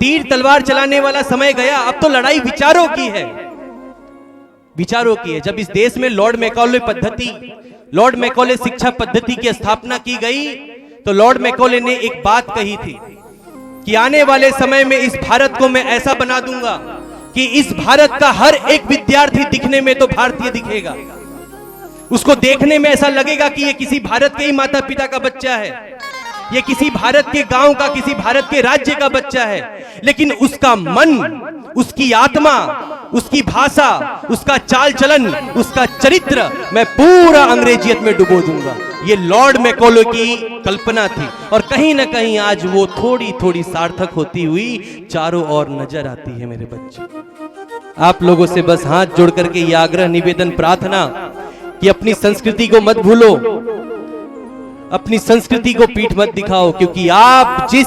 तीर तलवार चलाने वाला समय गया, अब तो लड़ाई विचारों की है, विचारों की है। जब इस देश में लॉर्ड मैकॉले शिक्षा पद्धति की स्थापना की गई, तो लॉर्ड मैकॉले ने एक बात कही थी कि आने वाले समय में इस भारत को मैं ऐसा बना दूंगा कि इस भारत का हर एक विद्यार्थी दिखने में तो भारतीय दिखेगा, उसको देखने में ऐसा लगेगा कि ये किसी भारत के ही माता पिता का बच्चा है, ये किसी भारत के गांव का, किसी भारत के राज्य का बच्चा है, लेकिन उसका मन, उसकी आत्मा उसकी भाषा, उसका चाल चलन, उसका चरित्र मैं पूरा अंग्रेजियत में डुबो दूंगा। ये लॉर्ड मैकॉले की कल्पना थी और कहीं ना कहीं आज वो थोड़ी थोड़ी सार्थक होती हुई चारों ओर नजर आती है। मेरे बच्चे, आप लोगों से बस हाथ जोड़ करके ये आग्रह, निवेदन, प्रार्थना कि अपनी संस्कृति को मत भूलो, अपनी संस्कृति को पीठ मत दिखाओ, क्योंकि आप जिस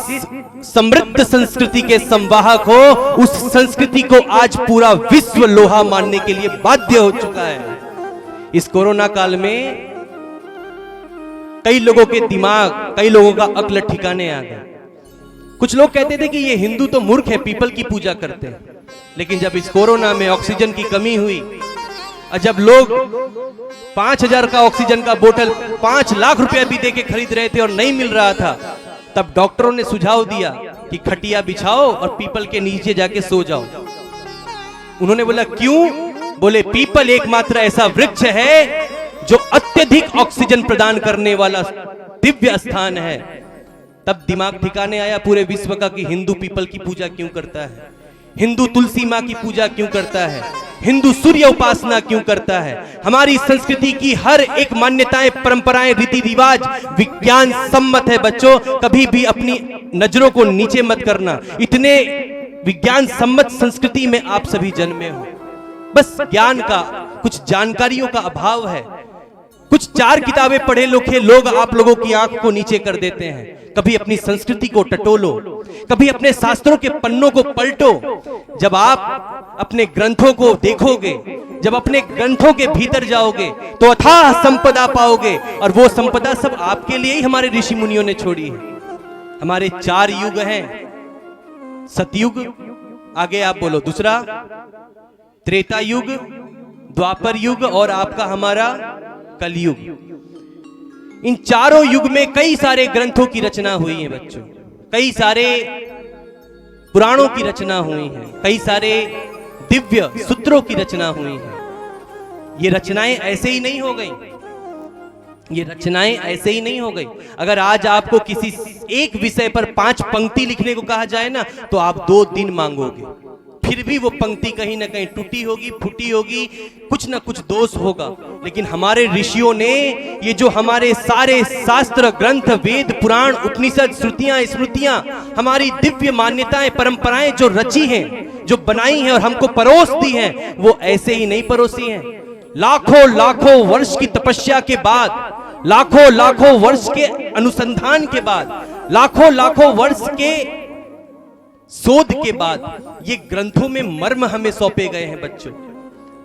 समृद्ध संस्कृति के संवाहक हो, उस संस्कृति को आज पूरा विश्व लोहा मानने के लिए बाध्य हो चुका है। इस कोरोना काल में कई लोगों के दिमाग, कई लोगों का अक्ल ठिकाने आ गया। कुछ लोग कहते थे कि ये हिंदू तो मूर्ख है, पीपल की पूजा करते हैं। लेकिन जब इस कोरोना में ऑक्सीजन की कमी हुई और जब लोग 5,000 का ऑक्सीजन का बोतल 5 लाख रुपया भी देके खरीद रहे थे और नहीं मिल रहा था, तब डॉक्टरों ने सुझाव दिया कि खटिया बिछाओ और पीपल के नीचे जाके सो जाओ। उन्होंने बोला क्यों? बोले पीपल एकमात्र ऐसा वृक्ष है जो अत्यधिक ऑक्सीजन प्रदान करने वाला दिव्य स्थान है। तब दिमाग ठिकाने आया पूरे विश्व का कि हिंदू पीपल की पूजा क्यों करता है, हिंदू तुलसी माँ की पूजा क्यों करता है, हिंदू सूर्य उपासना क्यों करता है। हमारी संस्कृति की हर एक मान्यताएं, परंपराएं, रीति रिवाज विज्ञान सम्मत है। बच्चों, कभी भी अपनी नजरों को नीचे मत करना। इतने विज्ञान सम्मत संस्कृति में आप सभी जन्मे हो, बस ज्ञान का, कुछ जानकारियों का अभाव है। कुछ 4 किताबें पढ़े लिखे लोग आप लोगों की आंख को नीचे कर देते हैं। कभी अपनी संस्कृति को टटोलो, कभी अपने शास्त्रों के पन्नों को पलटो। जब आप अपने ग्रंथों को देखोगे, जब अपने ग्रंथों के भीतर जाओगे, तो अथाह संपदा पाओगे। और वो संपदा सब आपके लिए ही हमारे ऋषि मुनियों ने छोड़ी है। हमारे 4 युग हैं, सतयुग, आगे आप बोलो दूसरा, त्रेता युग, द्वापर युग और आपका हमारा कलयुग। इन चारों युग में कई सारे ग्रंथों की रचना हुई है बच्चों, कई सारे पुराणों की रचना हुई है, कई सारे दिव्य सूत्रों की रचना हुई है। ये रचनाएं ऐसे ही नहीं हो गई, ये रचनाएं ऐसे ही नहीं हो गई। अगर आज आपको किसी एक विषय पर 5 पंक्ति लिखने को कहा जाए ना, तो आप 2 दिन मांगोगे, फिर भी वो पंक्ति कहीं ना कहीं टूटी होगी, फूटी होगी, कुछ ना कुछ दोष होगा। लेकिन हमारे ऋषियों ने ये जो हमारे सारे शास्त्र ग्रंथ, वेद, पुराण, उपनिषद, श्रुतियां, स्मृतियां, हमारी दिव्य मान्यताएं, परंपराएं जो रची हैं, जो बनाई हैं और हमको परोस दी हैं, वो ऐसे ही नहीं परोसी हैं। लाखों लाखों वर्ष की तपस्या के बाद, लाखों लाखों वर्ष के अनुसंधान के बाद, लाखों लाखों वर्ष के शोध के बाद ये ग्रंथों में मर्म हमें सौंपे गए हैं बच्चों।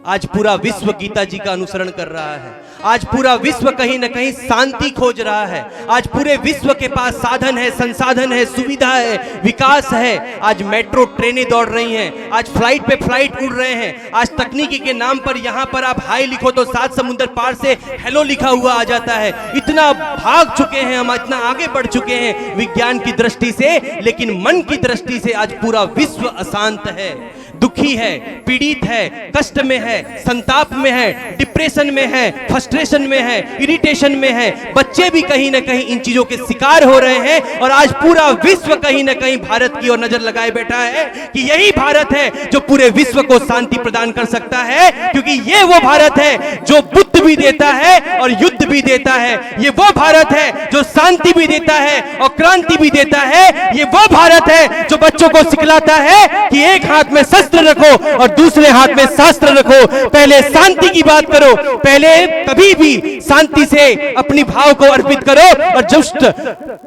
आज पूरा विश्व गीता जी का अनुसरण कर रहा है। आज पूरा विश्व कहीं ना कहीं शांति खोज रहा है। आज पूरे विश्व के पास साधन है, संसाधन है, सुविधा है, विकास है। आज मेट्रो ट्रेनें दौड़ रही हैं, आज फ्लाइट पे फ्लाइट उड़ रहे हैं। आज तकनीकी के नाम पर यहाँ पर आप हाई लिखो तो 7 समुद्र पार से हेलो लिखा हुआ आ जाता है। इतना भाग चुके हैं हम, इतना आगे बढ़ चुके हैं विज्ञान की दृष्टि से, लेकिन मन की दृष्टि से आज पूरा विश्व अशांत है, दुखी है, पीड़ित है, कष्ट में है, संताप में है, डिप्रेशन में है, फ्रस्ट्रेशन में है, इरिटेशन में है। बच्चे भी कहीं ना कहीं इन चीजों के शिकार हो रहे हैं और आज पूरा विश्व कहीं ना कहीं भारत की ओर नजर लगाए बैठा है कि यही भारत है जो पूरे विश्व को शांति प्रदान कर सकता है, क्योंकि ये वो भारत है जो बुद्ध भी देता है और युद्ध भी देता है। ये वो भारत है जो शांति भी देता है और क्रांति भी देता है। ये वो भारत है जो बच्चों को सिखलाता है कि एक हाथ में शस्त्र रखो और दूसरे हाथ में शास्त्र रखो। पहले शांति की बात करो, पहले कभी भी शांति से अपनी भाव को अर्पित करो, और दुष्ट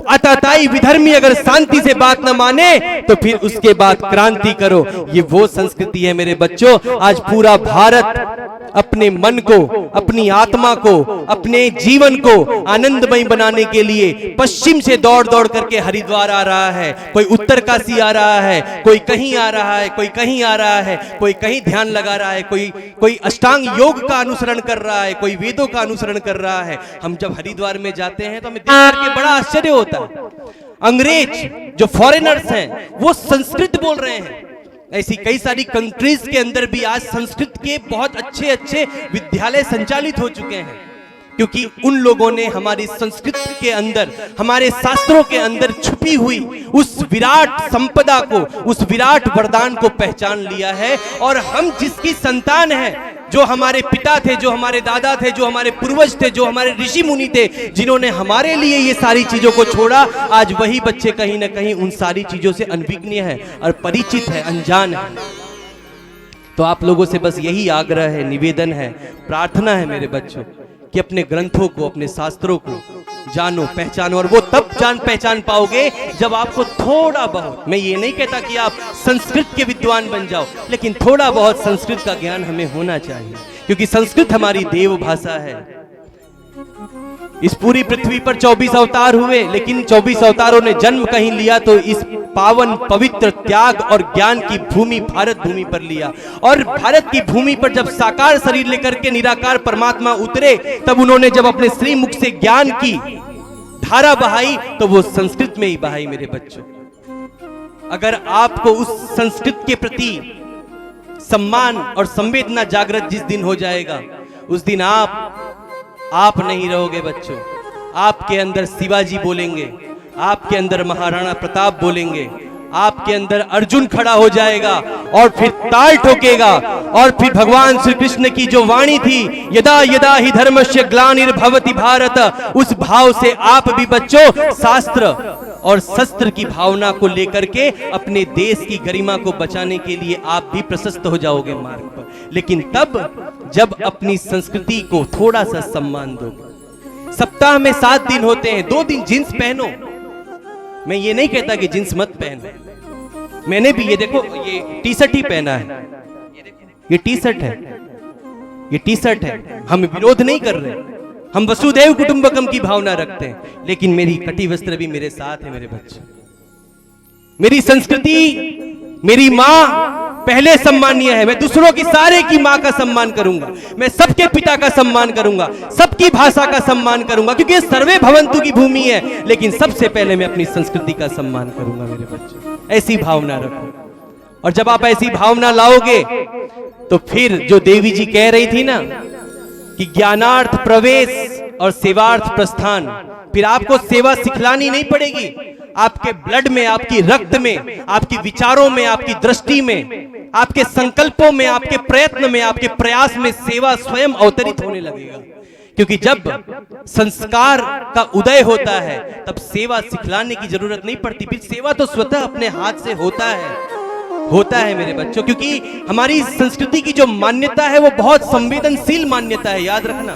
आताताई विधर्मी अगर शांति से बात न माने तो फिर उसके बाद क्रांति करो। ये वो संस्कृति है मेरे बच्चों। आज पूरा भारत अपने मन को, अपनी आत्मा को, अपने जीवन को आनंदमय बनाने के लिए पश्चिम से दौड़ दौड़ करके हरिद्वार आ रहा है, कोई उत्तरकाशी आ रहा है, कोई कहीं आ रहा है, कोई कहीं आ रहा है, कोई कहीं ध्यान लगा रहा है, कोई अष्टांग योग का अनुसरण कर रहा है, कोई वेदों का अनुसरण कर रहा है। हम जब हरिद्वार में जाते हैं तो हमें देख करके बड़ा आश्चर्य होता है। अंग्रेज जो फॉरेनर्स हैं वो संस्कृत बोल रहे हैं। ऐसी कई सारी कंट्रीज के अंदर भी आज संस्कृत के बहुत अच्छे अच्छे विद्यालय संचालित हो चुके हैं। क्योंकि उन लोगों ने हमारी संस्कृति के अंदर, हमारे शास्त्रों के अंदर छुपी हुई उस विराट संपदा को, उस विराट वरदान को पहचान लिया है। और हम जिसकी संतान है, जो हमारे पिता थे, जो हमारे दादा थे, जो हमारे पूर्वज थे, जो हमारे ऋषि मुनि थे, जिन्होंने हमारे लिए ये सारी चीजों को छोड़ा, आज वही बच्चे कहीं ना कहीं उन सारी चीजों से अनभिज्ञ है और परिचित है, अनजान है। तो आप लोगों से बस यही आग्रह है, निवेदन है, प्रार्थना है मेरे बच्चों, कि अपने ग्रंथों को, अपने शास्त्रों को जानो, पहचानो। और वो तब पहचान पाओगे जब आपको थोड़ा बहुत, मैं ये नहीं कहता कि आप संस्कृत के विद्वान बन जाओ, लेकिन थोड़ा बहुत संस्कृत का ज्ञान हमें होना चाहिए, क्योंकि संस्कृत हमारी देव भाषा है। इस पूरी पृथ्वी पर 24 अवतार हुए, लेकिन 24 अवतारों ने जन्म कहीं लिया तो इस पावन पवित्र त्याग और ज्ञान की भूमि भारत भूमि पर लिया। और भारत की भूमि पर जब साकार शरीर लेकर के निराकार परमात्मा उतरे, तब उन्होंने जब अपने श्री मुख से ज्ञान की धारा बहाई, तो वो संस्कृत में ही बहाई मेरे बच्चों। अगर आपको उस संस्कृत के प्रति सम्मान और संवेदना जागृत जिस दिन हो जाएगा, उस दिन आप नहीं रहोगे बच्चों। आपके अंदर शिवाजी बोलेंगे, आपके अंदर महाराणा प्रताप बोलेंगे, आपके अंदर अर्जुन खड़ा हो जाएगा और फिर ताल ठोकेगा। और फिर भगवान श्री कृष्ण की जो वाणी थी, यदा यदा ही धर्मस्य ग्लानिर्भवति भारत, उस भाव से आप भी बच्चों शास्त्र और शस्त्र की भावना को लेकर के अपने देश की गरिमा को बचाने के लिए आप भी प्रशस्त हो जाओगे मार्ग पर। लेकिन तब जब अपनी संस्कृति को थोड़ा सा सम्मान दोगे। सप्ताह में 7 दिन होते हैं, 2 दिन जींस पहनो। मैं ये नहीं कहता कि जींस मत पहनो, मैंने भी ये देखो, ये टी शर्ट ही पहना है, ये टी शर्ट है, ये टी शर्ट है। हम विरोध नहीं कर रहे, हम वसुधैव कुटुंबकम की भावना रखते हैं, लेकिन मेरी कटी वस्त्र भी मेरे साथ है मेरे बच्चे। मेरी संस्कृति, मेरी माँ पहले सम्मानीय है। मैं दूसरों की, सारे की माँ का सम्मान करूंगा, मैं सबके पिता का सम्मान करूंगा, सबकी भाषा का सम्मान करूंगा, क्योंकि ये सर्वे भवन्तु की भूमि है। लेकिन सबसे पहले मैं अपनी संस्कृति का सम्मान करूंगा मेरे बच्चे। ऐसी भावना रखो, और जब आप ऐसी भावना लाओगे तो फिर जो देवी जी कह रही थी ना कि ज्ञानार्थ प्रवेश और सेवार्थ प्रस्थान, फिर आपको सेवा सिखलानी नहीं पड़ेगी। आपके ब्लड में, आपकी रक्त में, आपकी विचारों में, आपकी दृष्टि में, आपके संकल्पों में, आपके प्रयत्न में, आपके प्रयास में सेवा स्वयं अवतरित होने लगेगा। क्योंकि जब संस्कार का उदय होता है, तब सेवा सिखलाने की जरूरत नहीं पड़ती। फिर सेवा तो स्वतः अपने हाथ से होता है मेरे बच्चों। क्योंकि हमारी संस्कृति की जो मान्यता है वो बहुत संवेदनशील मान्यता है, याद रखना।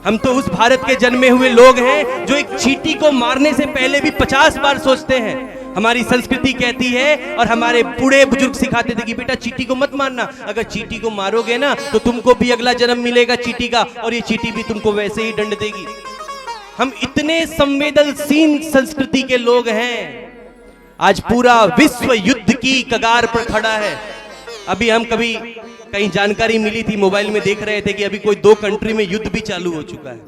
हम तो उस भारत के जन्मे हुए लोग हैं जो एक चींटी को मारने से पहले भी 50 बार सोचते हैं। हमारी संस्कृति कहती है, और हमारे बूढ़े बुजुर्ग सिखाते थे कि बेटा चींटी को मत मारना, अगर चींटी को मारोगे ना तो तुमको भी अगला जन्म मिलेगा चींटी का, और ये चींटी भी तुमको वैसे ही दंड देगी। हम इतने संवेदनशील संस्कृति के लोग हैं। आज पूरा विश्व युद्ध की कगार पर खड़ा है। अभी हम कहीं जानकारी मिली थी, मोबाइल में देख रहे थे कि अभी कोई 2 कंट्री में युद्ध भी चालू हो चुका है।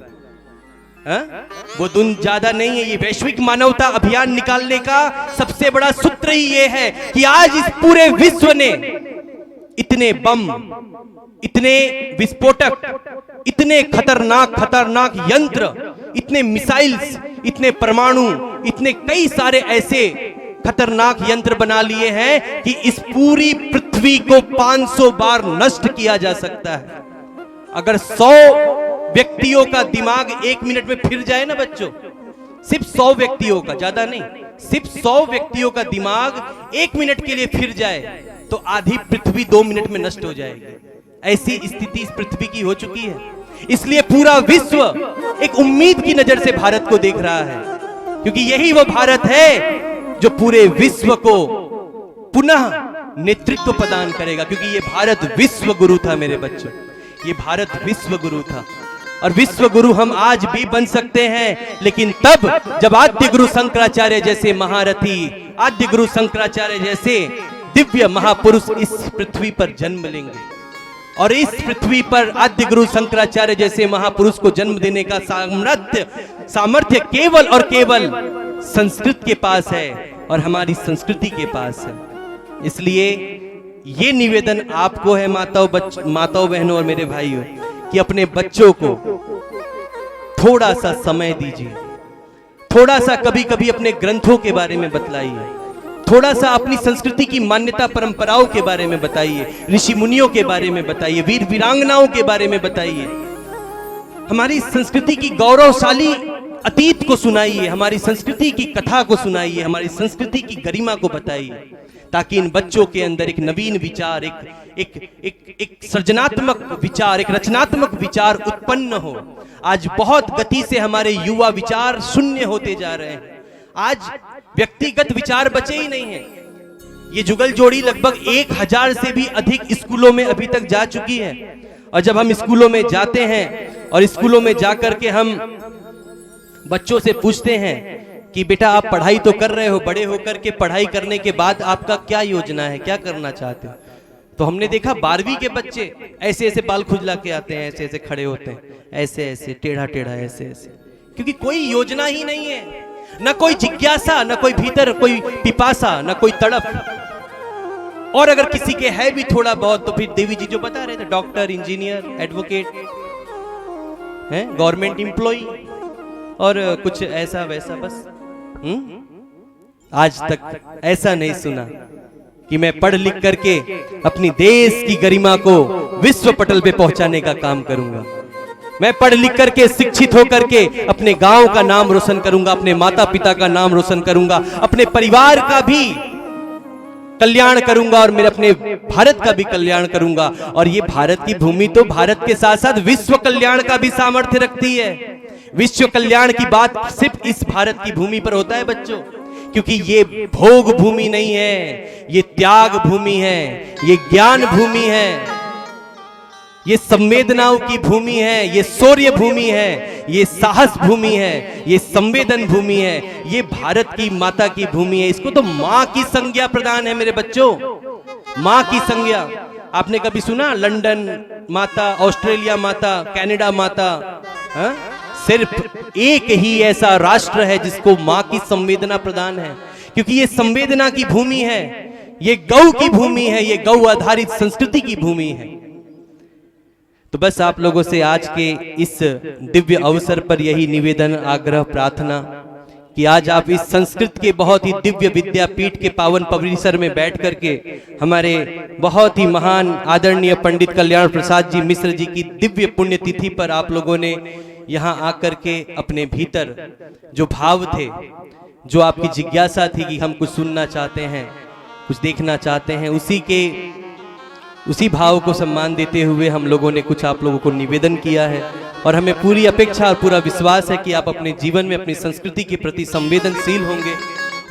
वो दिन ज्यादा नहीं है। ये वैश्विक मानवता अभियान निकालने का सबसे बड़ा सूत्र ही ये है कि आज इस पूरे विश्व ने इतने बम, इतने विस्फोटक, इतने खतरनाक यंत्र, इतने मिसाइल्स, इतने परमाणु, इतने कई सारे ऐसे खतरनाक यंत्र बना लिए हैं कि इस पूरी पृथ्वी को 500 बार नष्ट किया जा सकता है। अगर 100 व्यक्तियों का दिमाग 1 मिनट में फिर जाए ना बच्चों, सिर्फ 100 व्यक्तियों का, ज्यादा नहीं, सिर्फ 100 व्यक्तियों का दिमाग 1 मिनट के लिए फिर जाए तो आधी पृथ्वी 2 मिनट में नष्ट हो जाएगी। ऐसी स्थिति इस पृथ्वी की हो चुकी है। इसलिए पूरा विश्व एक उम्मीद की नजर से भारत को देख रहा है, क्योंकि यही वो भारत है जो पूरे विश्व को पुनः नेतृत्व प्रदान करेगा। क्योंकि ये भारत विश्व गुरु था मेरे बच्चों, ये भारत विश्व गुरु था। और विश्व गुरु हम आज भी बन सकते हैं, लेकिन तब जब आद्य गुरु शंकराचार्य जैसे महारथी, आद्य गुरु शंकराचार्य जैसे दिव्य महापुरुष इस पृथ्वी पर जन्म लेंगे। और इस पृथ्वी पर आद्य गुरु शंकराचार्य जैसे महापुरुष को जन्म देने का सामर्थ्य केवल और केवल संस्कृत के पास है और हमारी संस्कृति के पास है। इसलिए ये निवेदन आपको है माताओं बहनों और मेरे भाइयों, कि अपने बच्चों को थोड़ा सा समय दीजिए, थोड़ा सा कभी कभी अपने ग्रंथों के बारे में बतलाइए, थोड़ा सा अपनी संस्कृति की मान्यता परंपराओं के बारे में बताइए, ऋषि मुनियों के बारे में बताइए, वीर वीरांगनाओं के बारे में बताइए, हमारी संस्कृति की गौरवशाली अतीत को सुनाइए, हमारी संस्कृति की कथा को सुनाइए, हमारी संस्कृति की गरिमा को बताइए, ताकि इन बच्चों के अंदर एक नवीन विचार, एक सृजनात्मक विचार, एक रचनात्मक विचार उत्पन्न हो। आज बहुत गति से हमारे युवा विचार शून्य होते जा रहे हैं। आज व्यक्तिगत विचार बचे ही नहीं हैं। ये जुगल जोड़ी लगभग 1000 से भी अधिक स्कूलों में अभी तक जा चुकी है। और जब हम स्कूलों में जाते हैं और स्कूलों में जाकर के हम बच्चों से पूछते हैं कि बेटा आप पढ़ाई तो कर रहे हो, बड़े होकर के पढ़ाई करने के बाद आपका क्या योजना है, क्या करना चाहते हो, तो हमने देखा 12वीं के बच्चे ऐसे ऐसे बाल खुजला के आते हैं, ऐसे ऐसे खड़े होते हैं, ऐसे ऐसे टेढ़ा टेढ़ा ऐसे ऐसे, क्योंकि कोई योजना ही नहीं है, न कोई जिज्ञासा, न कोई भीतर कोई पिपासा, न कोई तड़प। और अगर किसी के है भी थोड़ा बहुत तो फिर देवी जी जो बता रहे थे, डॉक्टर, इंजीनियर, एडवोकेट, हैं गवर्नमेंट एम्प्लॉई और कुछ ऐसा वैसा बस। आज तक ऐसा नहीं सुना कि मैं पढ़ लिख करके अपनी देश की गरिमा को विश्व पटल पे पहुंचाने का काम करूंगा। मैं पढ़ लिख करके शिक्षित होकर के अपने गांव का नाम रोशन करूंगा, अपने माता पिता का नाम रोशन करूंगा, अपने परिवार का भी कल्याण करूंगा और मेरे अपने भारत का भी कल्याण करूंगा। और ये भारत की भूमि तो भारत के साथ साथ विश्व कल्याण का भी सामर्थ्य रखती है। विश्व कल्याण की बात सिर्फ इस भारत की भूमि पर होता है बच्चों, क्योंकि ये भोग भूमि नहीं है, ये त्याग भूमि है, ये ज्ञान भूमि है, ये संवेदनाओं की भूमि है, ये शौर्य भूमि है, ये साहस भूमि है, ये संवेदन भूमि है, ये भारत की माता की भूमि है। इसको तो माँ की संज्ञा प्रदान है मेरे बच्चों, माँ की संज्ञा। आपने कभी सुना लंदन माता, ऑस्ट्रेलिया माता, कनाडा माता? हा? सिर्फ एक ही ऐसा राष्ट्र है जिसको माँ की संवेदना प्रदान है, क्योंकि ये संवेदना की भूमि है, ये गौ की भूमि है, ये गौ आधारित संस्कृति की भूमि है। तो बस आप लोगों से आज के इस दिव्य अवसर पर यही निवेदन, आग्रह, प्रार्थना कि आज आप इस संस्कृत के बहुत ही दिव्य विद्यापीठ के पावन परिसर में बैठ करके हमारे बहुत ही महान आदरणीय पंडित कल्याण प्रसाद जी मिश्र जी की दिव्य पुण्यतिथि पर आप लोगों ने यहाँ आकर के अपने भीतर जो भाव थे, जो आपकी जिज्ञासा थी कि हम कुछ सुनना चाहते हैं, कुछ देखना चाहते हैं, उसी भाव को सम्मान देते हुए हम लोगों ने कुछ आप लोगों को निवेदन किया है। और हमें पूरी अपेक्षा और पूरा विश्वास है कि आप अपने जीवन में अपनी संस्कृति के प्रति संवेदनशील होंगे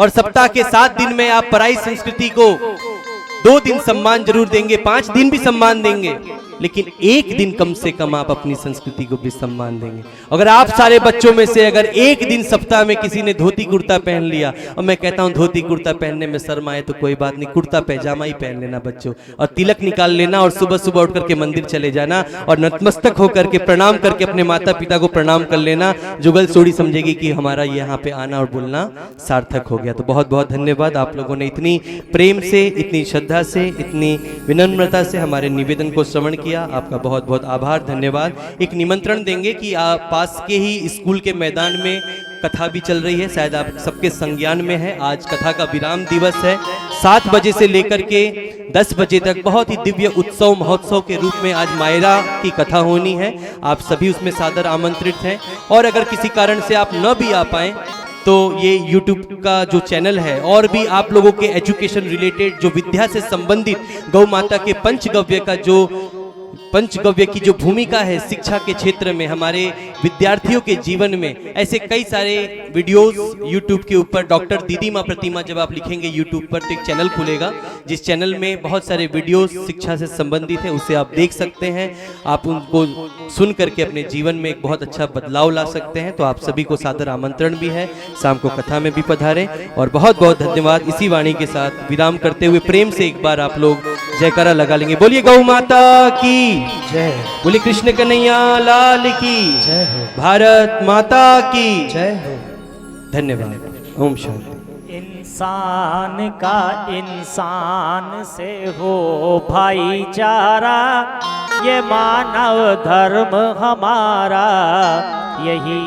और सप्ताह के 7 दिन में आप पराई संस्कृति को 2 दिन सम्मान जरूर देंगे, 5 दिन भी सम्मान देंगे, लेकिन 1 दिन कम से कम आप अपनी संस्कृति को भी सम्मान देंगे। अगर आप सारे बच्चों में से अगर 1 दिन सप्ताह में किसी ने धोती कुर्ता पहन लिया, और मैं कहता हूं धोती कुर्ता पहनने में शर्म आए तो कोई बात नहीं, कुर्ता पैजामा ही पहन लेना बच्चों, और तिलक निकाल लेना और सुबह सुबह उठ करके मंदिर चले जाना और नतमस्तक होकर के प्रणाम करके अपने माता पिता को प्रणाम कर लेना। जुगल सोड़ी समझेगी कि हमारा यहाँ पे आना और बोलना सार्थक हो गया। तो बहुत बहुत धन्यवाद, आप लोगों ने इतनी प्रेम से, इतनी श्रद्धा से, इतनी विनम्रता से हमारे निवेदन को श्रवण किया। आपका बहुत बहुत आभार, धन्यवाद। एक निमंत्रण देंगे कि आप पास के ही स्कूल के मैदान में कथा भी चल रही है, शायद आप सबके संज्ञान में है। आज कथा का विराम दिवस है। 7 बजे से लेकर के 10 बजे तक बहुत ही दिव्य उत्सव महोत्सव के रूप में आज मायरा की कथा होनी है। आप सभी उसमें सादर आमंत्रित हैं। और अगर किसी कारण से आप न भी आ पाए तो ये YouTube का जो चैनल है, और भी आप लोगों के एजुकेशन रिलेटेड जो विद्या से संबंधित गौ माता के पंचगव्य की जो भूमिका है शिक्षा के क्षेत्र में, हमारे विद्यार्थियों के जीवन में, ऐसे कई सारे वीडियोस YouTube के ऊपर डॉक्टर दीदी माँ प्रतिमा, जब आप लिखेंगे YouTube पर तो एक चैनल खुलेगा जिस चैनल में बहुत सारे वीडियोस शिक्षा से संबंधित है, उसे आप देख सकते हैं। आप उनको सुन करके अपने जीवन में एक बहुत अच्छा बदलाव ला सकते हैं। तो आप सभी को सादर आमंत्रण भी है, शाम को कथा में भी पधारें। और बहुत बहुत धन्यवाद। इसी वाणी के साथ विराम करते हुए प्रेम से एक बार आप लोग जयकारा लगा लेंगे। बोलिए गौ माता की जय, बोलिए कृष्ण कन्हैया लाल की जय हो, भारत माता की जय हो। धन्यवाद। ओम शांति। इंसान का इंसान से हो भाईचारा, ये मानव धर्म हमारा, यही